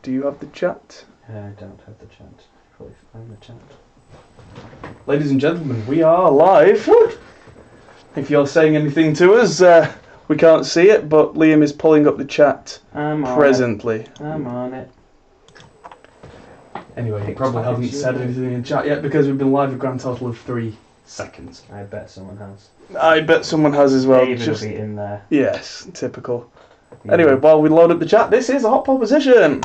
Do you have the chat? I don't have the chat. Probably find the chat. Ladies and gentlemen, we are live. If you're saying anything to us, we can't see it, but Liam is pulling up the chat presently. I'm on it. Anyway, you probably haven't said anything in chat yet because we've been live a grand total of 3 seconds. I bet someone has. I bet someone has as well. David will be in there. Yes, typical. Yeah. Anyway, while we load up the chat, this is a hot proposition.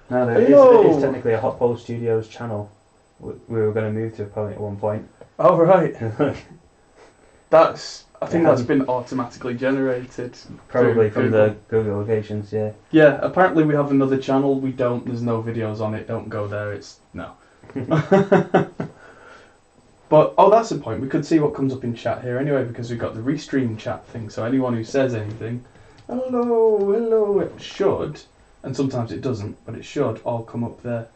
No, there is technically a Hot Pole Studios channel. We were going to move to apparently at one point. Oh, right. I think that's been automatically generated. Probably from the Google locations, yeah. Yeah, apparently we have another channel. There's no videos on it. Don't go there. No. But, that's the point. We could see what comes up in chat here anyway, because we've got the restream chat thing. So anyone who says anything, hello, it should, and sometimes it doesn't, but it should all come up there.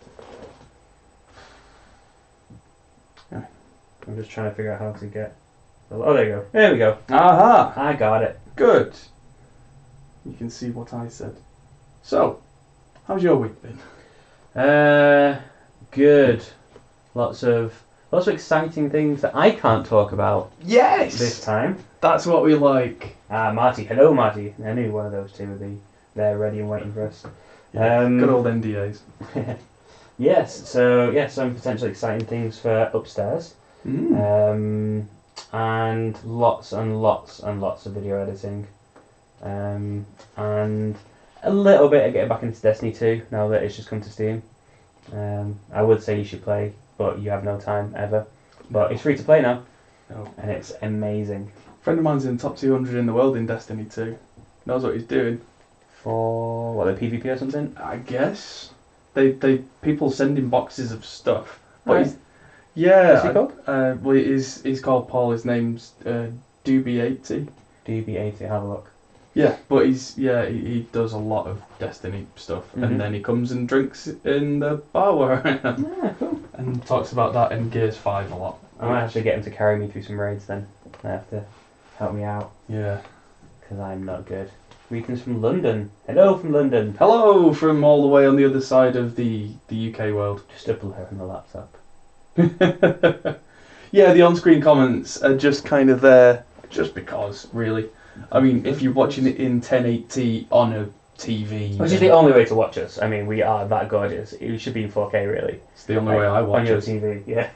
I'm just trying to figure out how to get... Oh, there you go. There we go. Aha! I got it. Good. You can see what I said. So, how's your week been? Good. Lots of exciting things that I can't talk about. Yes! This time. That's what we like. Marty. Hello, Marty. I knew one of those two would be there ready and waiting for us. Yeah, good old NDAs. Yes, so some potentially exciting things for upstairs. And lots of video editing. And a little bit of getting back into Destiny 2 now that it's just come to Steam. I would say you should play, but you have no time ever. But it's free to play now. No. And it's amazing. A friend of mine's in the top 200 in the world in Destiny 2. Knows what he's doing. For what, the PvP or something? I guess. They people send him boxes of stuff. But Right. he's, yeah. What's he called? Well, he's called Paul. His name's Doobie80. DB80, have a look. Yeah, but he does a lot of Destiny stuff, and then he comes and drinks in the bar where I am. Yeah, cool. And talks about that in Gears 5 a lot. I might actually get him to carry me through some raids then. I have to help me out, Yeah. because I'm not good. Greetings from London. Hello from London. Hello from all the way on the other side of the UK world. Just a blur on the laptop. Yeah, the on-screen comments are just kind of there just because, really. I mean, if you're watching it in 1080 on a TV... Which is the only way to watch us. I mean, we are that gorgeous. It should be in 4K, really. It's the only way I watch on your it. TV, yeah.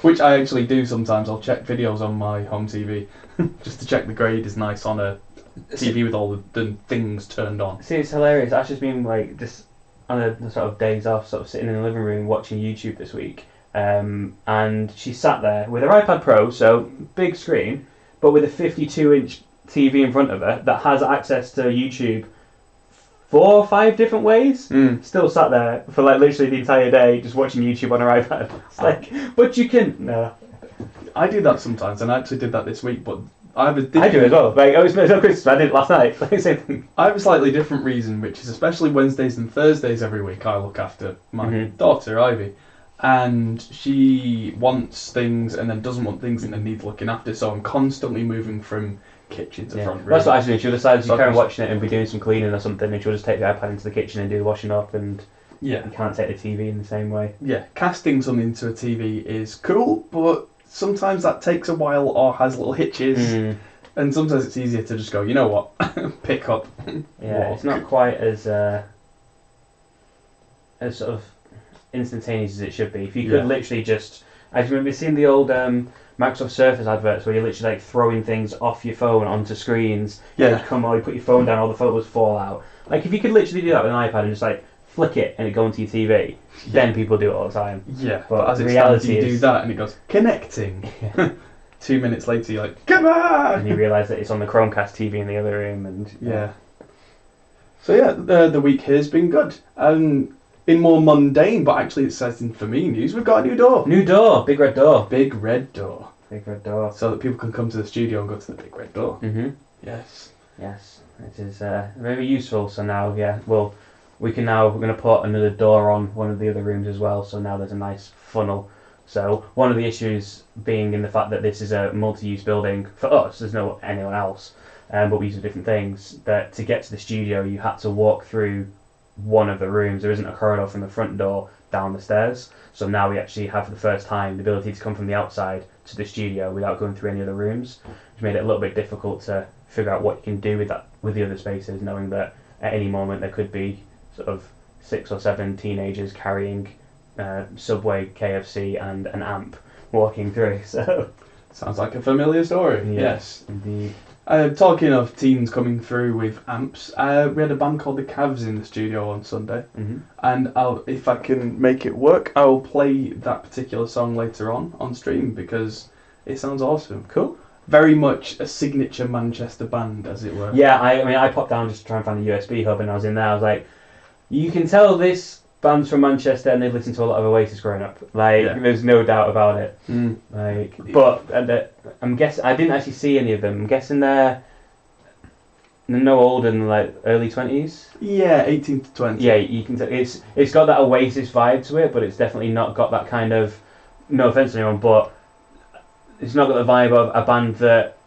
Which I actually do sometimes. I'll check videos on my home TV just to check the grade is nice on a TV with all the things turned on. See, it's hilarious. I've just been like just on the sort of days off, sort of sitting in the living room watching YouTube this week. And she sat there with her iPad Pro, so big screen, but with a 52-inch TV in front of her that has access to YouTube 4 or 5 different ways. Still sat there for like literally the entire day just watching YouTube on her iPad. It's like, but you can... No. I do that sometimes, and I actually did that this week, but I do as well. Like, it's no Christmas. I did it last night. Same thing. I have a slightly different reason, which is especially Wednesdays and Thursdays every week I look after my daughter, Ivy. And she wants things and then doesn't want things and then needs looking after, so I'm constantly moving from kitchen to front room. That's what I do. She'll decide to carry on watching it and be doing some cleaning or something, and she'll just take the iPad into the kitchen and do the washing up, and you can't take the TV in the same way. Yeah, casting something to a TV is cool, but sometimes that takes a while or has little hitches, and sometimes it's easier to just go, you know what, pick up. Yeah, walk. It's not quite as sort of instantaneous as it should be. If you could literally just... I remember seeing the old Microsoft Surface adverts where you're literally like throwing things off your phone onto screens. Yeah. You come on, you put your phone down, all the photos fall out. Like, if you could literally do that with an iPad and just like flick it and it go into your TV, then people do it all the time. Yeah, but as it stands, you do that and it goes, connecting. 2 minutes later, you're like, come on! And you realise that it's on the Chromecast TV in the other room. And So the week here's been good. In more mundane, but actually exciting for me news, we've got a new door. New door, big red door. Big red door. Big red door. so that people can come to the studio and go to the big red door. Yes. Yes, it is very useful. So now, we're going to put another door on one of the other rooms as well. So now there's a nice funnel. So one of the issues being in the fact that this is a multi-use building for us. There's no anyone else, but we use different things. That to get to the studio, you had to walk through one of the rooms. There isn't a corridor from the front door down the stairs. So now we actually have for the first time the ability to come from the outside to the studio without going through any other rooms, which made it a little bit difficult to figure out what you can do with the other spaces, knowing that at any moment there could be sort of 6 or 7 teenagers carrying Subway, KFC, and an amp walking through. So Sounds like a familiar story. Yeah. Yes. indeed. Talking of teens coming through with amps, we had a band called the Cavs in the studio on Sunday, and if I can make it work, I'll play that particular song later on stream because it sounds awesome. Cool. Very much a signature Manchester band, as it were. Yeah, I popped down just to try and find a USB hub, and I was in there. I was like, you can tell this band's from Manchester, and they've listened to a lot of Oasis growing up. There's no doubt about it. But I'm guessing I didn't actually see any of them. I'm guessing they're no older than early 20s. Yeah, 18 to 20. Yeah, you can tell it's got that Oasis vibe to it, but it's definitely not got that kind of. No offense to anyone, but it's not got the vibe of a band that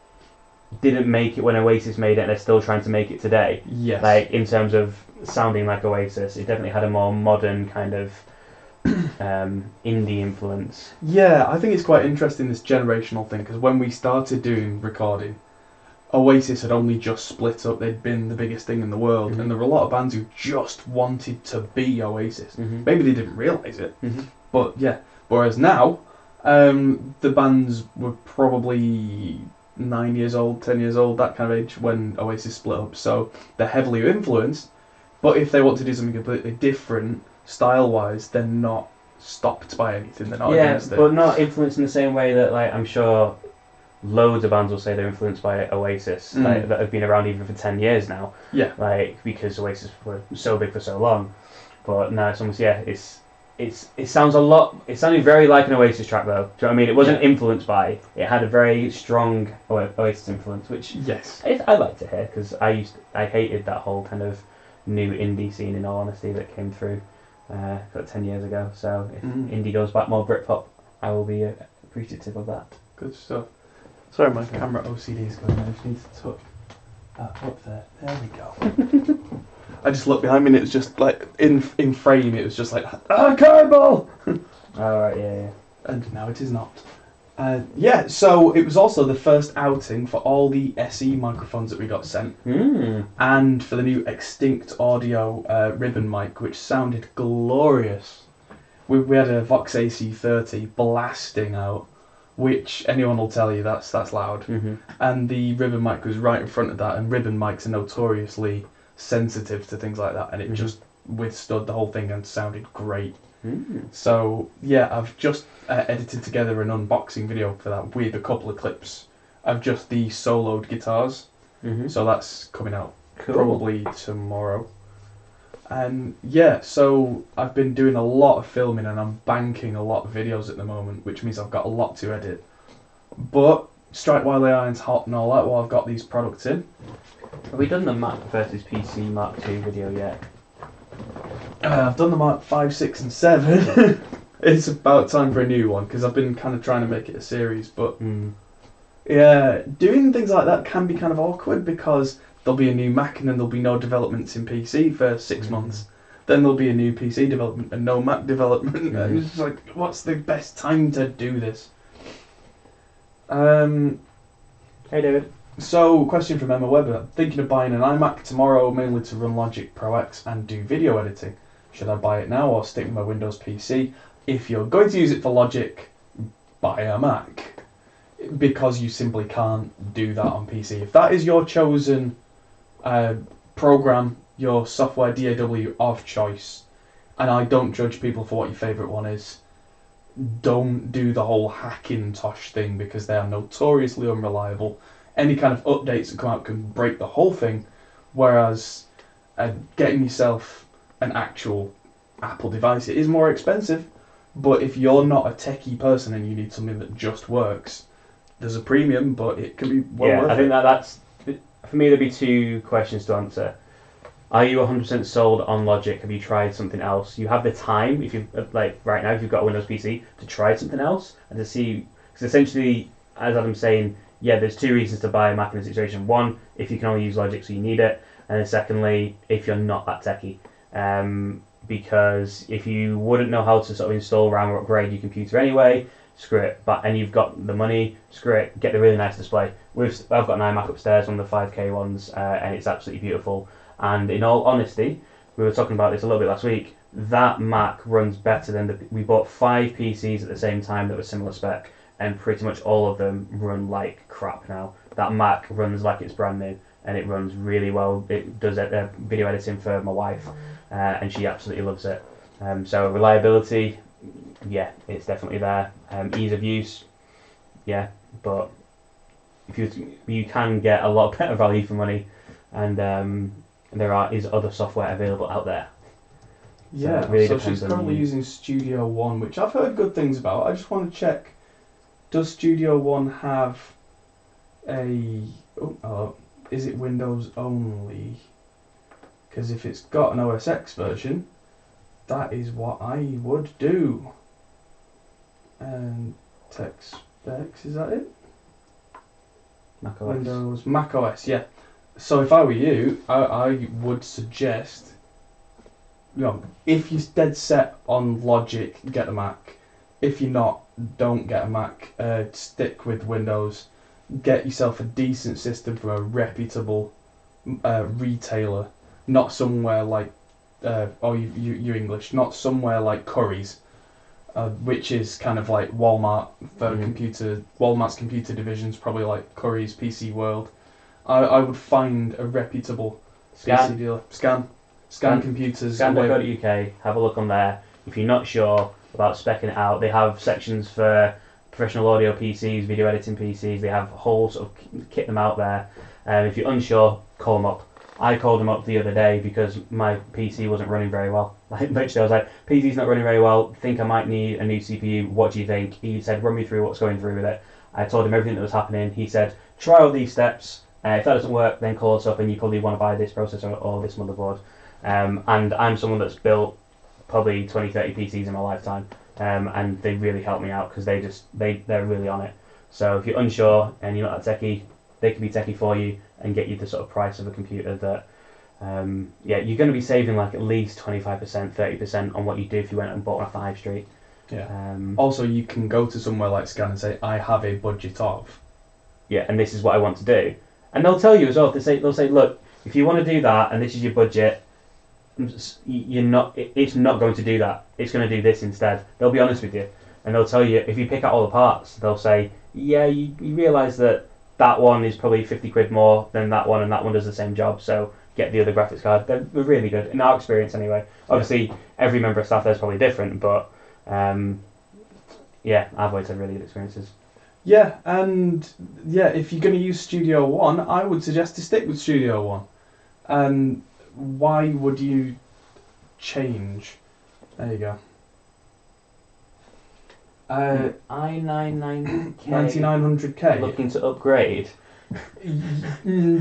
didn't make it when Oasis made it, and they're still trying to make it today. Yes. In terms of sounding like Oasis, it definitely had a more modern kind of indie influence. Yeah, I think it's quite interesting, this generational thing, because when we started doing recording, Oasis had only just split up. They'd been the biggest thing in the world, and there were a lot of bands who just wanted to be Oasis. Maybe they didn't realise it, but yeah. Whereas now, the bands were probably 9 years old, 10 years old, that kind of age when Oasis split up, so they're heavily influenced, but if they want to do something completely different, style-wise, they're not stopped by anything, they're not against it. Yeah, but not influenced in the same way that, I'm sure loads of bands will say they're influenced by Oasis, that have been around even for 10 years now. Yeah. Because Oasis were so big for so long. But now it's almost, it sounded very like an Oasis track though. Do you know what I mean? It wasn't influenced by, it had a very strong Oasis influence, which yes, I like to hear, because I hated that whole kind of new indie scene, in all honesty, that came through about 10 years ago. So if indie goes back more Britpop, I will be appreciative of that. Good stuff. Sorry, my camera OCD is going. I just need to tuck up there. There we go. I just looked behind me and it was just in frame. It was just cardball. Alright, yeah. And now it is not. So it was also the first outing for all the SE microphones that we got sent, and for the new Extinct Audio ribbon mic, which sounded glorious. We had a Vox AC30 blasting out, which anyone will tell you that's loud. And the ribbon mic was right in front of that, and ribbon mics are notoriously sensitive to things like that, and it just withstood the whole thing and sounded great. So yeah, I've just edited together an unboxing video for that with a couple of clips of just the soloed guitars. So that's coming out probably tomorrow. And yeah, so I've been doing a lot of filming and I'm banking a lot of videos at the moment, which means I've got a lot to edit. But strike while the iron's hot and all that while I've got these products in. Have we done the Mac versus PC Mark II video yet? I've done the Mark 5, 6 and 7. It's about time for a new one because I've been kind of trying to make it a series, but yeah, doing things like that can be kind of awkward because there'll be a new Mac and then there'll be no developments in PC for 6 months. Then there'll be a new PC development and no Mac development. And it's just like, what's the best time to do this? Hey David. So, question from Emma Webber. Thinking of buying an iMac tomorrow, mainly to run Logic Pro X and do video editing. Should I buy it now or stick with my Windows PC? If you're going to use it for Logic, buy a Mac. Because you simply can't do that on PC. If that is your chosen program, your software DAW of choice, and I don't judge people for what your favourite one is, don't do the whole Hackintosh thing because they are notoriously unreliable. Any kind of updates that come out can break the whole thing, whereas getting yourself an actual Apple device, it is more expensive, but if you're not a techie person and you need something that just works, There's a premium, but it can be well Yeah, worth I think it. that's for me. There'd be two questions to answer. Are you 100% sold on Logic? Have you tried something else? You have the time, if you like right now, if you've got a Windows PC, to try something else and to see. Because essentially, as Adam's saying, yeah, there's two reasons to buy a Mac in this situation. One, if you can only use Logic, so you need it, and then secondly, if you're not that techie. Because if you wouldn't know how to sort of install RAM or upgrade your computer anyway, screw it. But and you've got the money, screw it. Get the really nice display. I've got an iMac upstairs, one of the 5K ones, and it's absolutely beautiful. And in all honesty, we were talking about this a little bit last week. That Mac runs better than we bought 5 PCs at the same time that were similar spec, and pretty much all of them run like crap now. That Mac runs like it's brand new, and it runs really well. It does video editing for my wife, and she absolutely loves it. So reliability, yeah, it's definitely there. Ease of use, yeah, but if you can get a lot better value for money, and there is other software available out there. Yeah, it really so depends she's on currently you. using Studio One, which I've heard good things about. I just want to check, does Studio One have is it Windows only? Because if it's got an OS X version, that is what I would do. And tech specs, is that it? Mac OS. Windows, Mac OS, yeah. So if I were you, I would suggest, if you're dead set on Logic, get a Mac. If you're not, don't get a Mac. Stick with Windows. Get yourself a decent system from a reputable retailer, not somewhere like, you're English, not somewhere like Curry's, which is kind of like Walmart for Walmart's computer division's probably like Curry's PC World. I would find a reputable PC dealer. Scan computers. Scan.co.uk, have a look on there. If you're not sure about specking it out, they have sections for professional audio PCs, video editing PCs. They have whole sort of kit them out there. If you're unsure, call them up. I called them up the other day because my PC wasn't running very well. Like literally, I was like, PC's not running very well. Think I might need a new CPU. What do you think? He said, run me through what's going through with it. I told him everything that was happening. He said, try all these steps. If that doesn't work, then call us up and you probably want to buy this processor or this motherboard. And I'm someone that's built probably 20, 30 PCs in my lifetime, and they really help me out because they're really on it. So if you're unsure and you're not that techie, they can be techie for you and get you the sort of price of a computer that, you're going to be saving like at least 25%, 30% on what you do if you went and bought on a 5 Street. Yeah. Also, you can go to somewhere like Scan and say, I have a budget of. Yeah, and this is what I want to do. And they'll tell you as well. They'll say, look, if you want to do that and this is your budget, it's not going to do that. It's going to do this instead. They'll be honest with you, and they'll tell you if you pick out all the parts, they'll say, yeah, you realise that one is probably 50 quid more than that one, and that one does the same job. So get the other graphics card. They're really good in our experience anyway. Obviously, every member of staff there is probably different, but I've always had really good experiences. Yeah, and if you're going to use Studio One, I would suggest to stick with Studio One. And why would you change? There you go. i99K 9900K. looking to upgrade.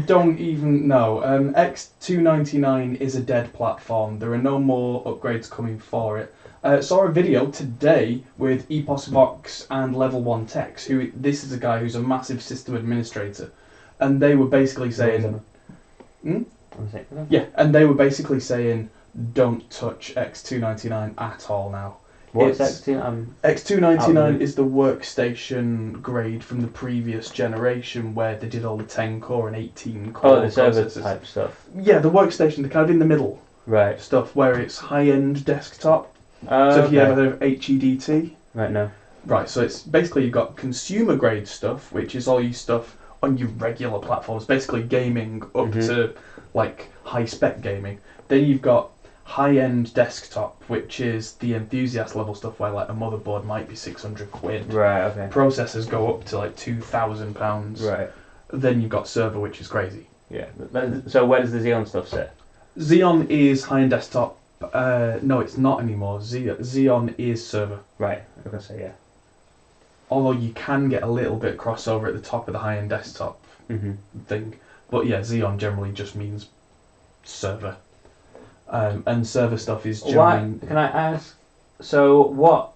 Don't even know. X299 is a dead platform. There are no more upgrades coming for it. Saw a video today with Epos Vox and Level 1 Techs. This is a guy who's a massive system administrator, and they were basically saying, and they were basically saying, don't touch X299 at all now. What's X299? X299 is the workstation grade from the previous generation where they did all the 10 core and 18 core the server processors. type stuff. Yeah, the workstation, the kind of in the middle stuff where it's high-end desktop. So if you ever heard of HEDT? Right, no. Right, so it's basically you've got consumer grade stuff, which is all your stuff on your regular platforms, basically gaming up to like high spec gaming. Then you've got high-end desktop, which is the enthusiast level stuff where like a motherboard might be 600 quid. Right, okay. Processors go up to like £2,000. Right. Then you've got server, which is crazy. Yeah. So where does the Xeon stuff sit? Xeon is high-end desktop. No, it's not anymore. Xeon is server. Right, I was going to say, yeah. although you can get a little bit of crossover at the top of the high-end desktop thing. But yeah, Xeon generally just means server. And server stuff is generally... Can I ask, so what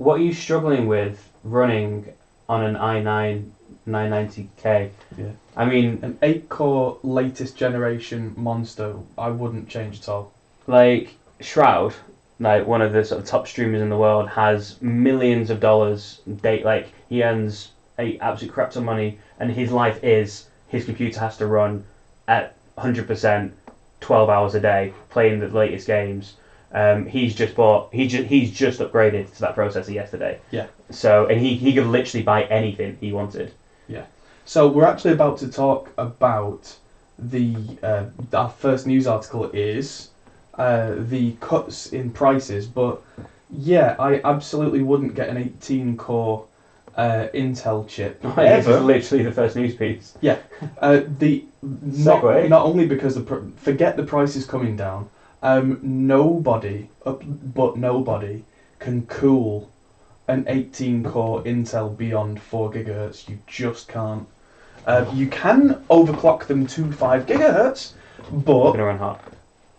are you struggling with running on an i9 990K? Yeah. I mean... An 8-core latest generation monster, I wouldn't change at all. Like, Shroud, like one of the sort of top streamers in the world, has millions of dollars. Like, he earns a absolute crap ton of money, and his life is his computer has to run at 100%, 12 hours a day, playing the latest games. He's just upgraded to that processor yesterday. Yeah. So, and he could literally buy anything he wanted. Yeah. So we're actually about to talk about our first news article is the cuts in prices, but yeah, I absolutely wouldn't get an 18-core Intel chip. This is literally the first news piece. Yeah. Not only because forget the prices coming down. Nobody can cool an 18-core Intel beyond 4 GHz. You just can't. You can overclock them to 5 GHz, but Gonna run hot.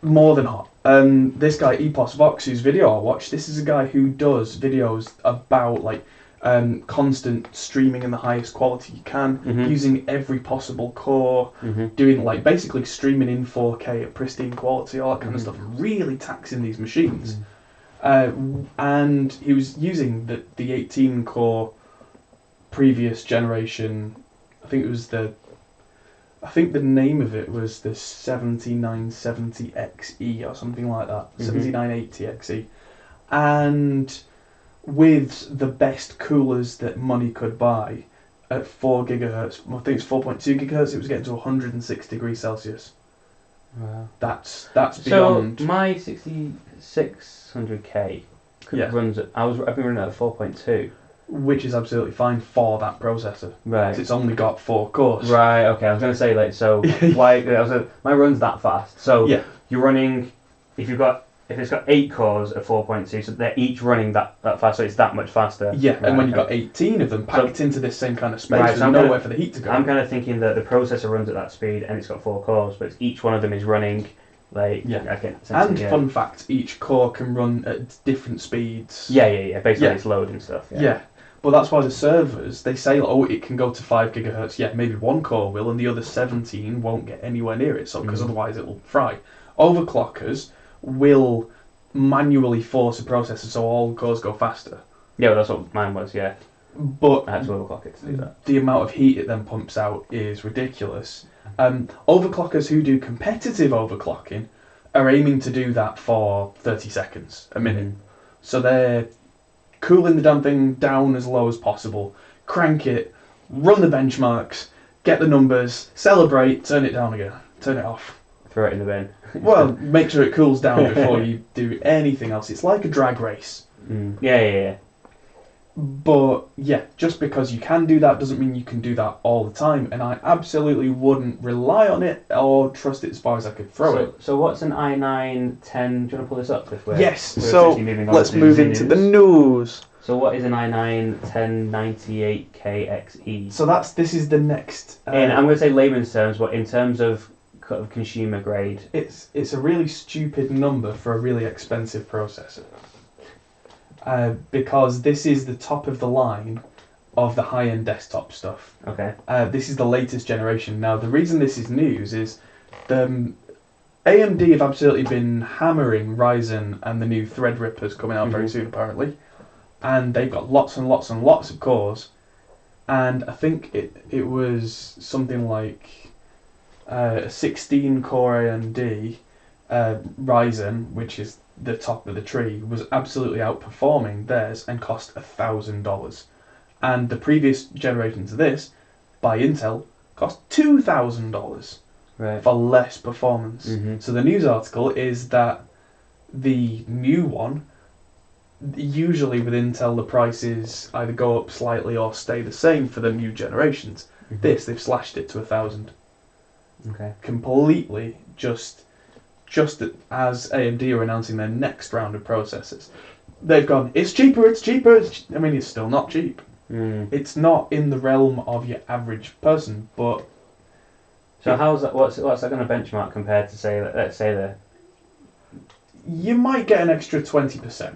More than hot. This guy Epos Vox, whose video I watched, this is a guy who does videos about like constant streaming in the highest quality you can, using every possible core, doing like basically streaming in 4K at pristine quality, all that kind of stuff, really taxing these machines. And he was using the 18 core previous generation. I think the name of it was the 7970XE or something like that, 7980XE, and with the best coolers that money could buy at 4 GHz, I think it's 4.2 GHz, it was getting to 106 degrees Celsius. Wow. That's beyond. So my 6600K runs at, I've been running at 4.2. Which is absolutely fine for that processor. Right. It's only got 4 cores. Right, okay, I was going to say, like, so, my run's that fast. So, Yeah. you're running, if it's got 8 cores at 4.2, so they're each running that fast, so it's that much faster. Yeah, Right, and when you've okay. got 18 of them packed into this same kind of space, Right, there's so nowhere for the heat to go. I'm kind of thinking that the processor runs at that speed and it's got 4 cores, but each one of them is running, like, And fun fact, each core can run at different speeds. Yeah, based on its load and stuff. Yeah. But that's why the servers, they say, oh, it can go to 5 GHz. Yeah, maybe one core will, and the other 17 won't get anywhere near it, so because otherwise it will fry. Overclockers will manually force a processor so all cores go faster. Yeah, well, that's what mine was, yeah. But I had to overclock it to do that. the amount of heat it then pumps out is ridiculous. Overclockers who do competitive overclocking are aiming to do that for 30 seconds a minute. So they're cooling the damn thing down as low as possible, crank it, run the benchmarks, get the numbers, celebrate, turn it down again, turn it off. Throw it in the bin. Well, make sure it cools down before you do anything else. It's like a drag race. Yeah. But yeah, just because you can do that doesn't mean you can do that all the time, and I absolutely wouldn't rely on it or trust it as far as I could throw it. So what's an i9 10? Do you want to pull this up? Yes. So let's move into the news. So what is an i9 1098KXE? So this is the next. And I'm going to say layman's terms, but in terms of consumer grade, it's a really stupid number for a really expensive processor. Because this is the top of the line of the high-end desktop stuff. Okay. This is the latest generation. Now, the reason this is news is the AMD have absolutely been hammering Ryzen and the new Threadrippers coming out very soon, apparently. And they've got lots and lots and lots of cores. And I think it was something like a 16-core AMD Ryzen, which is the top of the tree, was absolutely outperforming theirs and cost $1,000. And the previous generation to this, by Intel, cost $2,000 for less performance. So the news article is that the new one, usually with Intel the prices either go up slightly or stay the same for the new generations. This, they've slashed it to $1,000. Okay. Completely just as AMD are announcing their next round of processors. They've gone, it's cheaper. I mean, it's still not cheap. It's not in the realm of your average person, but... So how's that? What's that going to benchmark compared to, say, let's say the... You might get an extra 20%.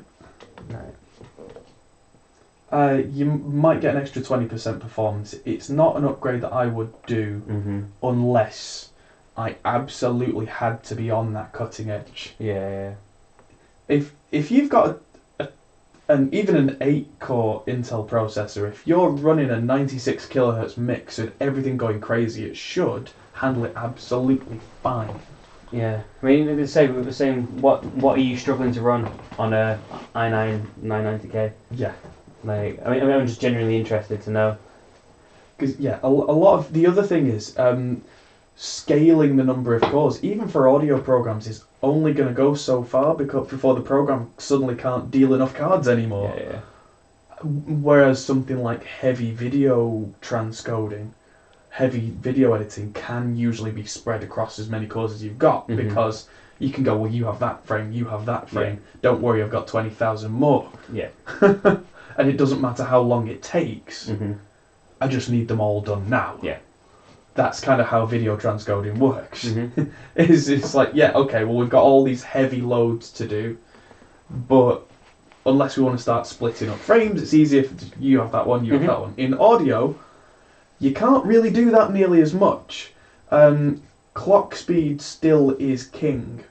Right. You might get an extra 20% performance. It's not an upgrade that I would do unless I absolutely had to be on that cutting edge. Yeah. If you've got even an 8-core Intel processor, if you're running a 96 kilohertz mix with everything going crazy, it should handle it absolutely fine. Yeah. I mean, we were saying, what are you struggling to run on a i9 990K? Yeah. Like, I mean, I'm just genuinely interested to know. Because a lot of the other thing is scaling the number of cores, even for audio programs, is only going to go so far before the program suddenly can't deal enough cards anymore. Yeah. Whereas something like heavy video transcoding, heavy video editing can usually be spread across as many cores as you've got, because you can go, well, you have that frame, you have that frame. Yeah. Don't worry, I've got 20,000 more. Yeah. And it doesn't matter how long it takes. I just need them all done now. Yeah. That's kind of how video transcoding works. It's like, yeah, okay, well, we've got all these heavy loads to do, but unless we want to start splitting up frames, it's easier if you have that one, you have that one. In audio, you can't really do that nearly as much. Clock speed still is king,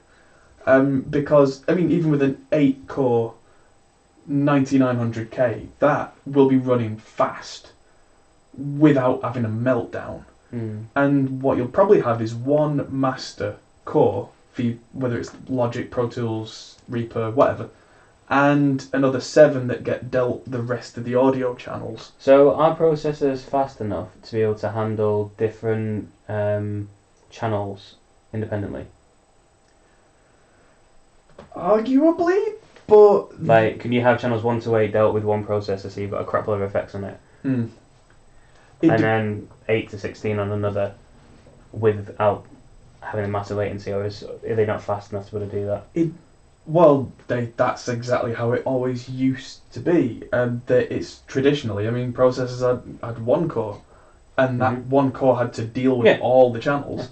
because, I mean, even with an 8-core 9900K, that will be running fast without having a meltdown. And what you'll probably have is one master core, for you, whether it's Logic, Pro Tools, Reaper, whatever, and another 7 that get dealt the rest of the audio channels. So are processors fast enough to be able to handle different channels independently? Arguably, but... Like, can you have channels 1 to 8 dealt with one processor, so you've got a crap load of effects on it? And then 8 to 16 on another without having a massive latency, or are they not fast enough to be able to do that? Well, that's exactly how it always used to be. It's traditionally, I mean, processors had one core, and that one core had to deal with all the channels.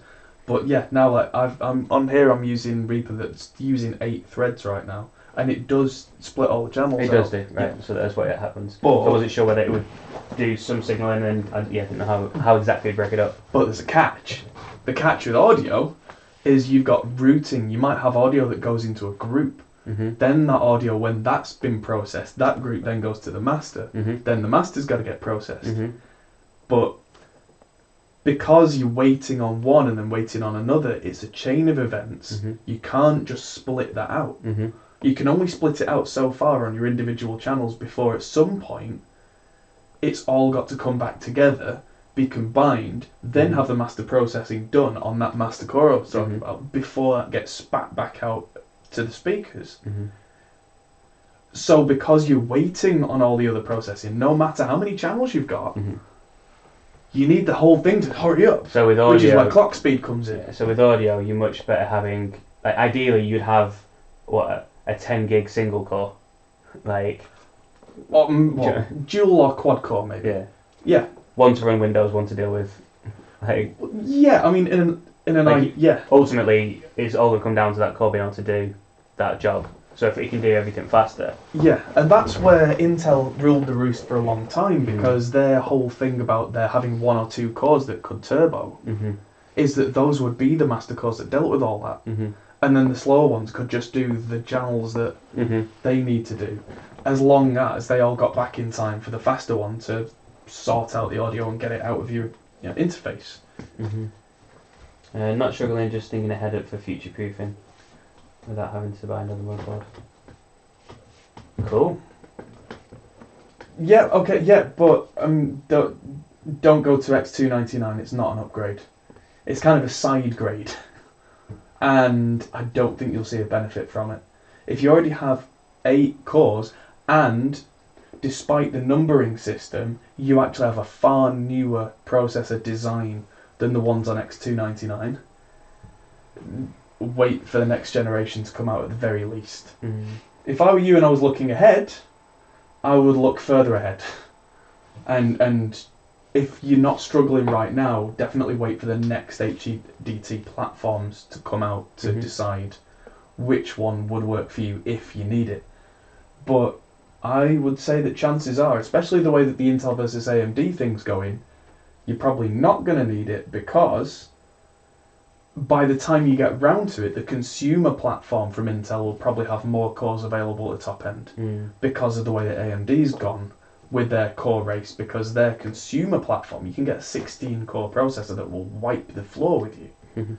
But yeah, now like I'm on here, I'm using Reaper that's using 8 threads right now, and it does split all the channels. It does do, right? Yeah. So that's why it happens. But so I wasn't sure whether it would do some signaling, and I didn't know how exactly to break it up. But there's a catch. The catch with audio is you've got routing. You might have audio that goes into a group. Then that audio, when that's been processed, that group then goes to the master. Then the master's got to get processed. But because you're waiting on one and then waiting on another, it's a chain of events. You can't just split that out. You can only split it out so far on your individual channels before at some point it's all got to come back together, be combined, then have the master processing done on that master core I was talking about before that gets spat back out to the speakers. So because you're waiting on all the other processing, no matter how many channels you've got, you need the whole thing to hurry up. So with audio, which is where clock speed comes in. Yeah, so with audio, you're much better having, like, ideally you'd have a 10 gig single core, like dual or quad core maybe. Yeah. One to run Windows, one to deal with, like. Yeah, I mean ultimately, it's all gonna come down to that core being able to do that job. So if it can do everything faster. Yeah, and that's where Intel ruled the roost for a long time, because their whole thing about their having 1 or 2 cores that could turbo is that those would be the master cores that dealt with all that. And then the slower ones could just do the channels that they need to do, as long as they all got back in time for the faster one to sort out the audio and get it out of your interface. Not struggling, just thinking ahead for future proofing without having to buy another motherboard. Cool. Yeah, okay, yeah, but don't go to X299, it's not an upgrade. It's kind of a side grade. And I don't think you'll see a benefit from it. If you already have 8 cores, and despite the numbering system, you actually have a far newer processor design than the ones on X299, wait for the next generation to come out at the very least. If I were you and I was looking ahead, I would look further ahead. And if you're not struggling right now, definitely wait for the next HDT platforms to come out to decide which one would work for you if you need it. But I would say that chances are, especially the way that the Intel versus AMD thing's going, you're probably not going to need it, because by the time you get round to it, the consumer platform from Intel will probably have more cores available at the top end because of the way that AMD's gone with their core race, because their consumer platform, you can get a 16-core processor that will wipe the floor with you.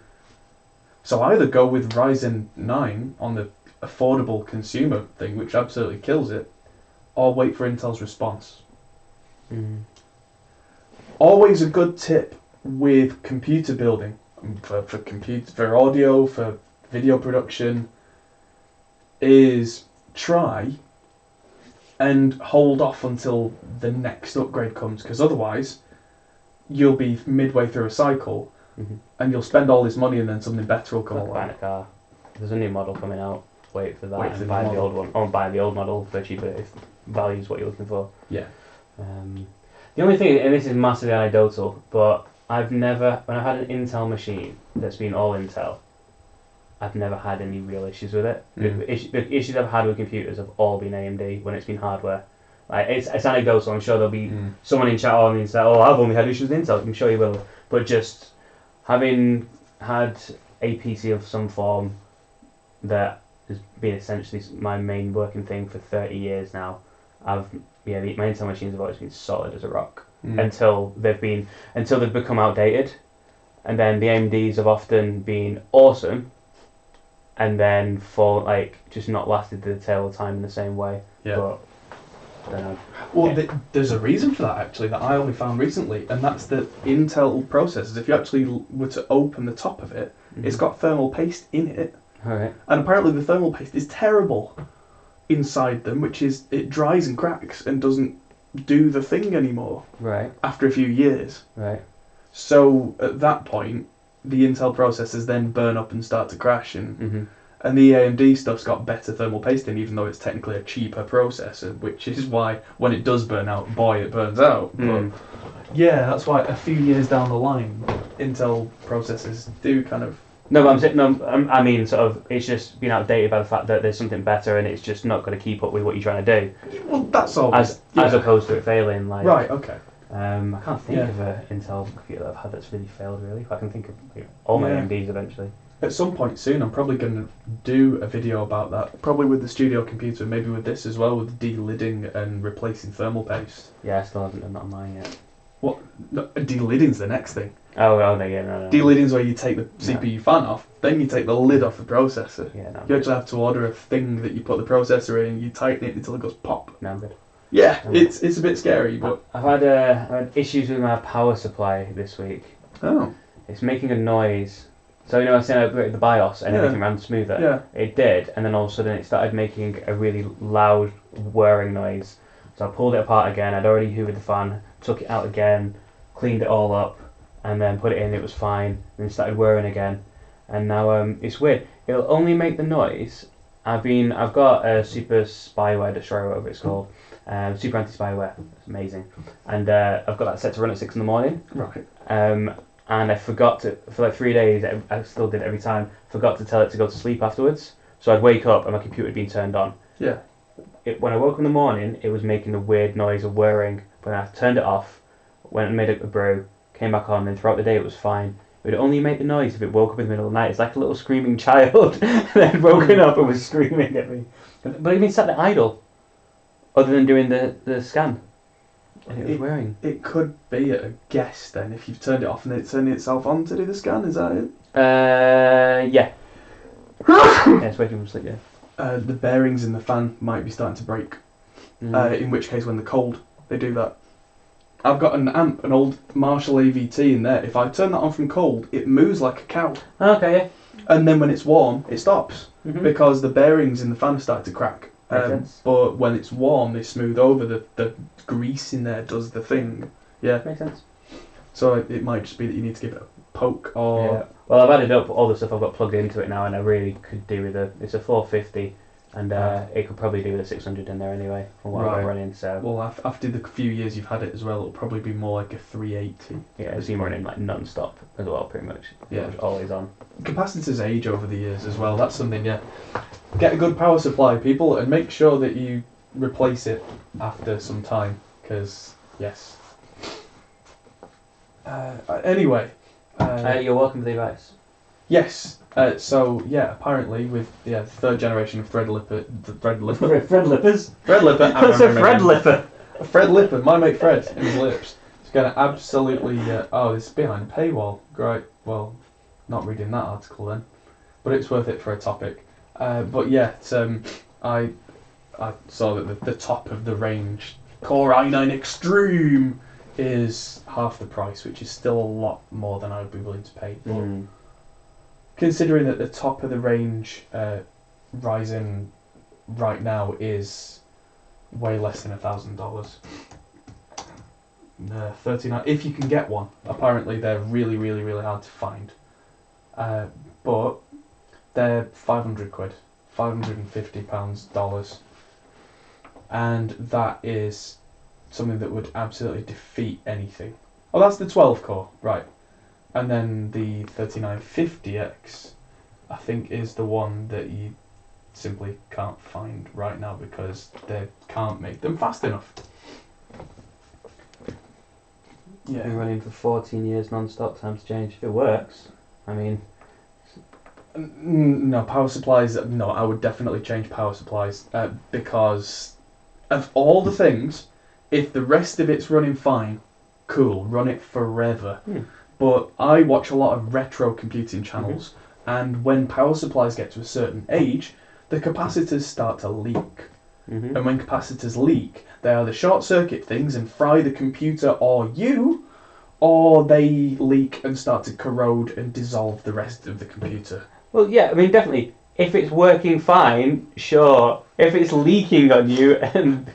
So either go with Ryzen 9 on the affordable consumer thing, which absolutely kills it, or wait for Intel's response. Always a good tip with computer building, for audio, for video production, is try and hold off until the next upgrade comes, because otherwise you'll be midway through a cycle and you'll spend all this money and then something better will come along. Buying a car. There's a new model coming out. Wait for that and buy the old one. Or buy the old model for cheaper if value is what you're looking for. Yeah. The only thing, and this is massively anecdotal, but when I've had an Intel machine that's been all Intel, I've never had any real issues with it. The issues I've had with computers have all been AMD when it's been hardware. Like it's anecdotal. I'm sure there'll be someone in chat on the internet. Oh, I've only had issues with Intel. I'm sure you will. But just having had a PC of some form that has been essentially my main working thing for 30 years now, my Intel machines have always been solid as a rock until they've become outdated, and then the AMDs have often been awesome, and then just not lasted the tail of time in the same way. Yeah. But I don't know. Well, there's a reason for that actually that I only found recently, and that's that Intel processors, if you actually were to open the top of it, it's got thermal paste in it. Alright. And apparently the thermal paste is terrible inside them, which is it dries and cracks and doesn't do the thing anymore. Right. After a few years. Right. So at that point, the Intel processors then burn up and start to crash, and the AMD stuff's got better thermal paste in, even though it's technically a cheaper processor, which is why when it does burn out, boy, it burns out. But yeah, that's why a few years down the line, Intel processors do kind of. No, but I mean, sort of, it's just been outdated by the fact that there's something better, and it's just not going to keep up with what you're trying to do. Well, that's all. As opposed to it failing. Right. Okay. I can't think of an Intel computer that I've had that's really failed. Really, I can think of all my AMDs eventually. At some point soon, I'm probably going to do a video about that. Probably with the studio computer, maybe with this as well, with delidding and replacing thermal paste. Yeah, I still haven't done that on mine yet. What? No, delidding's the next thing. Oh, no, yeah, no. Delidding's where you take the CPU fan off, then you take the lid off the processor. Yeah, no. You actually have to order a thing that you put the processor in, you tighten it until it goes pop. No, I'm good. Yeah, it's a bit scary, but... I've had issues with my power supply this week. Oh. It's making a noise. So, I was saying I upgraded the BIOS and everything ran smoother. Yeah. It did, and then all of a sudden it started making a really loud whirring noise. So I pulled it apart again. I'd already hoovered the fan, took it out again, cleaned it all up, and then put it in. It was fine. Then it started whirring again, and now it's weird. It'll only make the noise. I've got a Super Spyware Destroyer, whatever it's called, Super Anti-Spyware. It's amazing, and I've got that set to run at 6 in the morning. Right. And I forgot to, for like 3 days, I still did it every time, forgot to tell it to go to sleep afterwards. So I'd wake up and my computer had been turned on. Yeah. When I woke in the morning, it was making a weird noise of whirring. When I turned it off, went and made a brew, came back on, and throughout the day it was fine. It would only make the noise if it woke up in the middle of the night. It's like a little screaming child that had woken up and was screaming at me. But it had been sat there idle, other than doing the scan. And it was whirring. It could be a guess then, if you've turned it off and it's turning itself on to do the scan, is that it? Yeah. Yeah, it's waking from sleep, yeah. The bearings in the fan might be starting to break. In which case, when they're cold, they do that. I've got an amp, an old Marshall AVT in there. If I turn that on from cold, it moves like a cow. Okay, yeah. And then when it's warm, it stops. Because the bearings in the fan start to crack. But when it's warm, they smooth over. The grease in there does the thing. Yeah. Makes sense. So it might just be that you need to give it a poke or... Yeah. Well, I've added up all the stuff I've got plugged into it now, and I really could do with it's a 450 And it could probably do with a 600 in there anyway, from what I've got running. So well, after the few years you've had it as well, it'll probably be more like a 380. Yeah, it's been running like non-stop as well, pretty much. Yeah, always on. Capacitors age over the years as well. That's something. Yeah, get a good power supply, people, and make sure that you replace it after some time. Because yes. Anyway. You're welcome to the advice. Yes. So yeah, apparently with the third generation of Threadlipper. Threadlippers. Threadlipper. That's a Threadlipper. Fred Lipper, my mate Fred, in his lips. It's going to absolutely. It's behind a paywall. Great. Well, not reading that article then, but it's worth it for a topic. But yeah, I saw that the top of the range Core i9 Extreme is half the price, which is still a lot more than I would be willing to pay. But considering that the top of the range Ryzen right now is way less than $1,000. 39, if you can get one. Apparently they're really, really, really hard to find. But they're 500 quid, £550 and that is something that would absolutely defeat anything. Oh, that's the 12 core, right? And then the 3950X, I think, is the one that you simply can't find right now because they can't make them fast enough. Yeah. Been running for 14 years non-stop, time to change. If it works, I mean... No, power supplies, no, I would definitely change power supplies because of all the things, if the rest of it's running fine, cool, run it forever. But I watch a lot of retro computing channels, and when power supplies get to a certain age, the capacitors start to leak. And when capacitors leak, they either short circuit things and fry the computer or you, or they leak and start to corrode and dissolve the rest of the computer. Well, yeah, I mean, definitely. If it's working fine, sure. If it's leaking on you, and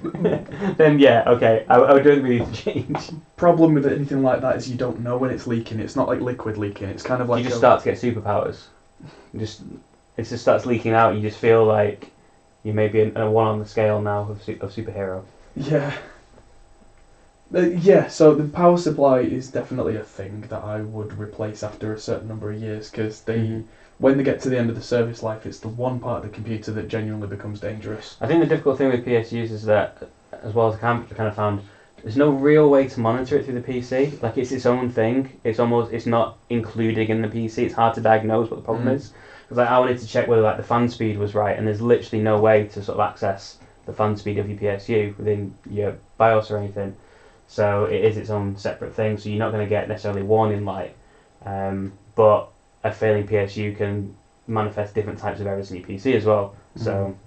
then yeah, okay, I don't really need to change. Problem with anything like that is you don't know when it's leaking. It's not like liquid leaking. It's kind of like you just start to get superpowers. It just starts leaking out. You just feel like you may be a one on the scale now of superhero. Yeah. Yeah, so the power supply is definitely a thing that I would replace after a certain number of years because when they get to the end of the service life, it's the one part of the computer that genuinely becomes dangerous. I think the difficult thing with PSUs is that, as well as I kind of found, there's no real way to monitor it through the PC. Like, it's its own thing. It's not included in the PC. It's hard to diagnose what the problem is. Because I wanted to check whether the fan speed was right, and there's literally no way to sort of access the fan speed of your PSU within your BIOS or anything. So it is its own separate thing. So you're not going to get necessarily warning light, but a failing PSU can manifest different types of errors in your PC as well. So,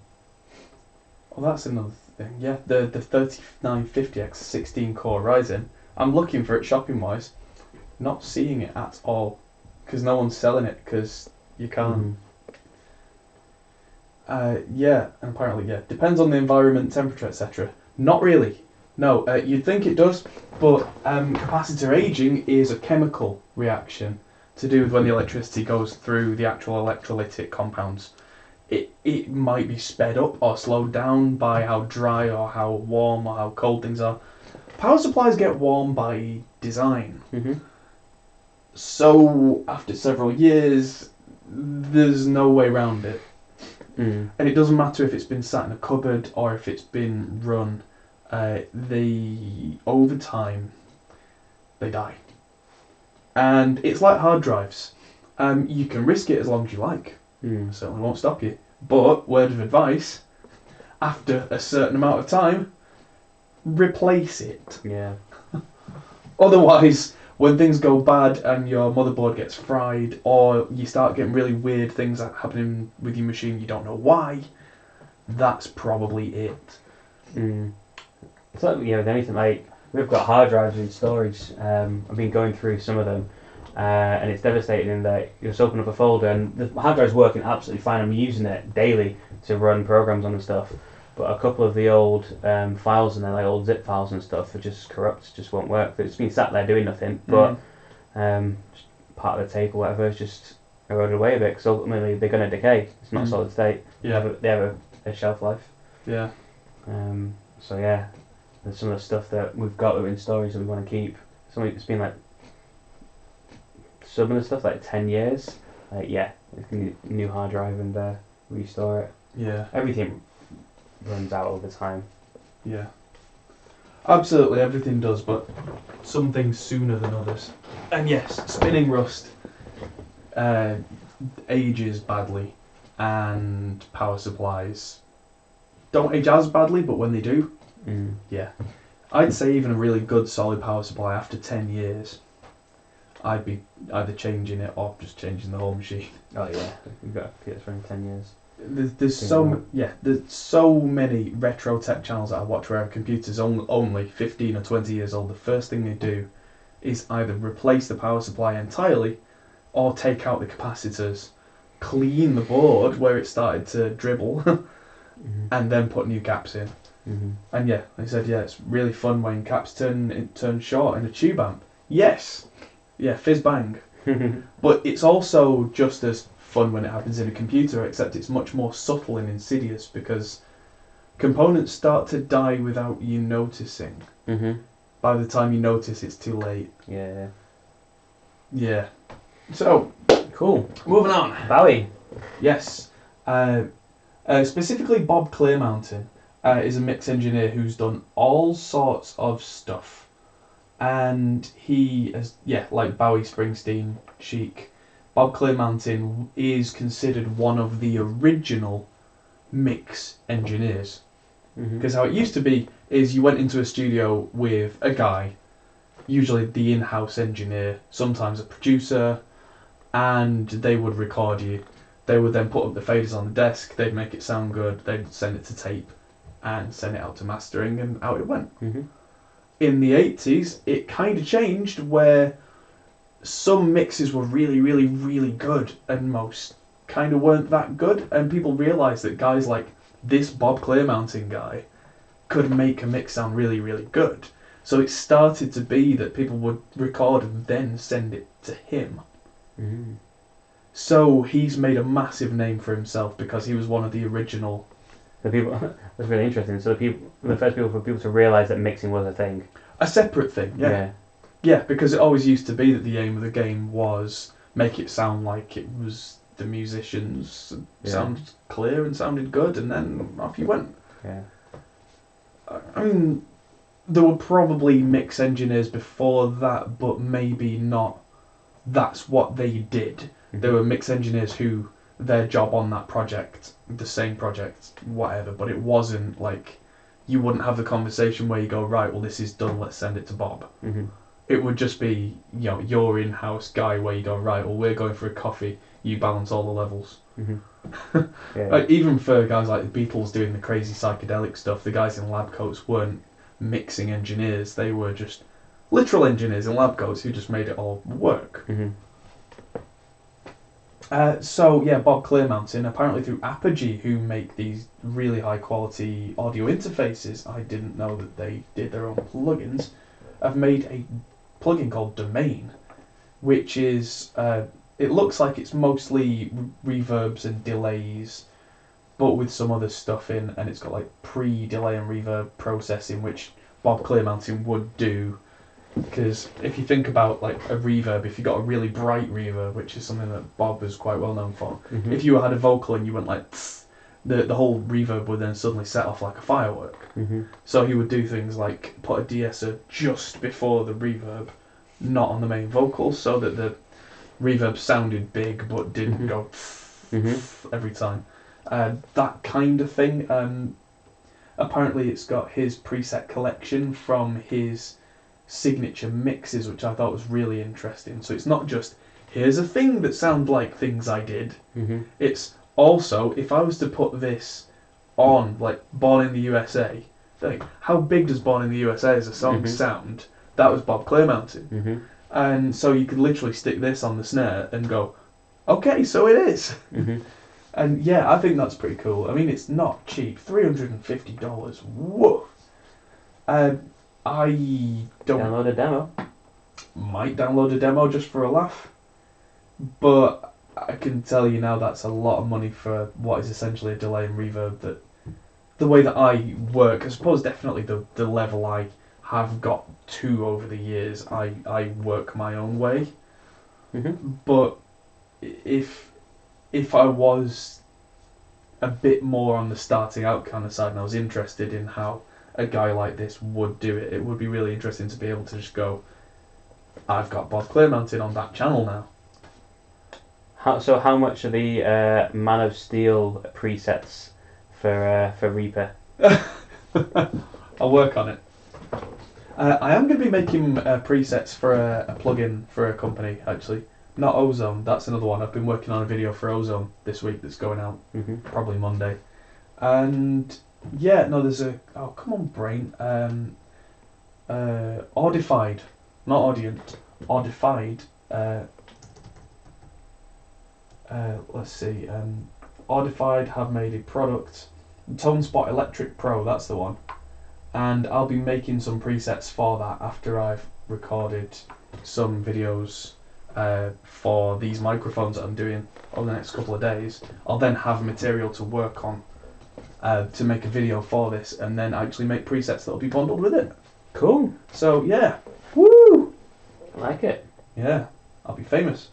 well, that's another thing. Yeah, the 3950X 16 core Ryzen. I'm looking for it shopping wise, not seeing it at all because no one's selling it because you can't. Yeah, and apparently depends on the environment, temperature, etc. Not really. No, you'd think it does, but capacitor aging is a chemical reaction to do with when the electricity goes through the actual electrolytic compounds. It might be sped up or slowed down by how dry or how warm or how cold things are. Power supplies get warm by design. So after several years, there's no way around it. And it doesn't matter if it's been sat in a cupboard or if it's been run. Over time, they die. And it's like hard drives. You can risk it as long as you like. I certainly won't stop you. But, word of advice, after a certain amount of time, replace it. Yeah. Otherwise, when things go bad and your motherboard gets fried, or you start getting really weird things happening with your machine, you don't know why, that's probably it. It's like, with anything, like, we've got hard drives in storage. I've been going through some of them, and it's devastating in that you just open up a folder and the hard drive's working absolutely fine. I'm using it daily to run programs on and stuff, but a couple of the old files in there, like old zip files and stuff, are just corrupt, just won't work. It's been sat there doing nothing, but just part of the tape or whatever is just eroded away a bit, because ultimately they're going to decay. It's not solid state. They have a a shelf life. Yeah. So yeah, there's some of the stuff that we've got in storage that we want to keep. It's been like some of the stuff like 10 years. Like yeah, we need a new hard drive and restore it. Yeah. Everything runs out over time. Yeah. Absolutely, everything does, but some things sooner than others. And yes, spinning rust ages badly, and power supplies don't age as badly, but when they do, yeah. I'd say even a really good solid power supply after 10 years, I'd be either changing it or just changing the whole machine. Oh yeah, we've got a PS4 in 10 years. There's so many retro tech channels that I watch where a computer's only 15 or 20 years old. The first thing they do is either replace the power supply entirely or take out the capacitors, clean the board where it started to dribble, and then put new caps in. And yeah, they said, yeah, it's really fun when caps turn short in a tube amp. Yes, yeah, fizz bang. But it's also just as fun when it happens in a computer, except it's much more subtle and insidious because components start to die without you noticing. By the time you notice, it's too late. Yeah. Yeah. So, cool. Moving on. Bowie. Yes. Specifically, Bob Clearmountain is a mix engineer who's done all sorts of stuff. And he has, like Bowie, Springsteen, Chic, Bob Clearmountain is considered one of the original mix engineers. Because how it used to be is you went into a studio with a guy, usually the in-house engineer, sometimes a producer, and they would record you. They would then put up the faders on the desk, they'd make it sound good, they'd send it to tape and send it out to mastering, and out it went. In the 80s, it kind of changed where some mixes were really, really, really good and most kind of weren't that good, and people realised that guys like this Bob Clearmountain guy could make a mix sound really, really good. So it started to be that people would record and then send it to him. So he's made a massive name for himself because he was one of the original. The people that's really interesting. So the first people for people to realise that mixing was a thing. A separate thing, yeah. Yeah, because it always used to be that the aim of the game was make it sound like it was the musicians sounded clear and sounded good, and then off you went. Yeah. I mean, there were probably mix engineers before that, but maybe not. That's what they did. There were mix engineers who their job on that project, the same project, whatever, but it wasn't like you wouldn't have the conversation where you go, right, well, this is done, let's send it to Bob. It would just be, your in-house guy where you go, right, well, we're going for a coffee, you balance all the levels. Like, even for guys like the Beatles doing the crazy psychedelic stuff, the guys in lab coats weren't mixing engineers, they were just literal engineers in lab coats who just made it all work. Bob Clearmountain, apparently through Apogee, who make these really high quality audio interfaces, I didn't know that they did their own plugins, have made a plugin called Domain, which is, it looks like it's mostly reverbs and delays, but with some other stuff in, and it's got like pre-delay and reverb processing, which Bob Clearmountain would do. Because if you think about like a reverb, if you got a really bright reverb, which is something that Bob is quite well known for, if you had a vocal and you went like tss, the whole reverb would then suddenly set off like a firework. So he would do things like put a de-esser just before the reverb, not on the main vocals, so that the reverb sounded big but didn't go tss every time. That kind of thing. Apparently it's got his preset collection from his signature mixes, which I thought was really interesting. So it's not just, here's a thing that sounds like things I did. It's also, if I was to put this on, like Born in the USA, like, how big does Born in the USA as a song sound? That was Bob Clearmountain. And so you could literally stick this on the snare and go, okay, so it is. And yeah, I think that's pretty cool. I mean, it's not cheap. $350. Whoa. I don't... Download a demo. Might download a demo just for a laugh. But I can tell you now that's a lot of money for what is essentially a delay and reverb that the way that I work, I suppose definitely the level I have got to over the years, I work my own way. Mm-hmm. But if I was a bit more on the starting out kind of side and I was interested in how a guy like this would do it, it would be really interesting to be able to just go, I've got Bob Clay mounted on that channel now. How much are the Man of Steel presets for Reaper? I'll work on it. I am going to be making presets for a plugin for a company, actually. Not Ozone, that's another one. I've been working on a video for Ozone this week that's going out probably Monday. And yeah, no, there's a... Oh, come on, brain. Audified. Not Audient. Audified. Let's see. Audified have made a product. ToneSpot Electric Pro, that's the one. And I'll be making some presets for that after I've recorded some videos for these microphones that I'm doing over the next couple of days. I'll then have material to work on to make a video for this, and then actually make presets that'll be bundled with it. Cool. So yeah, woo! I like it. Yeah, I'll be famous.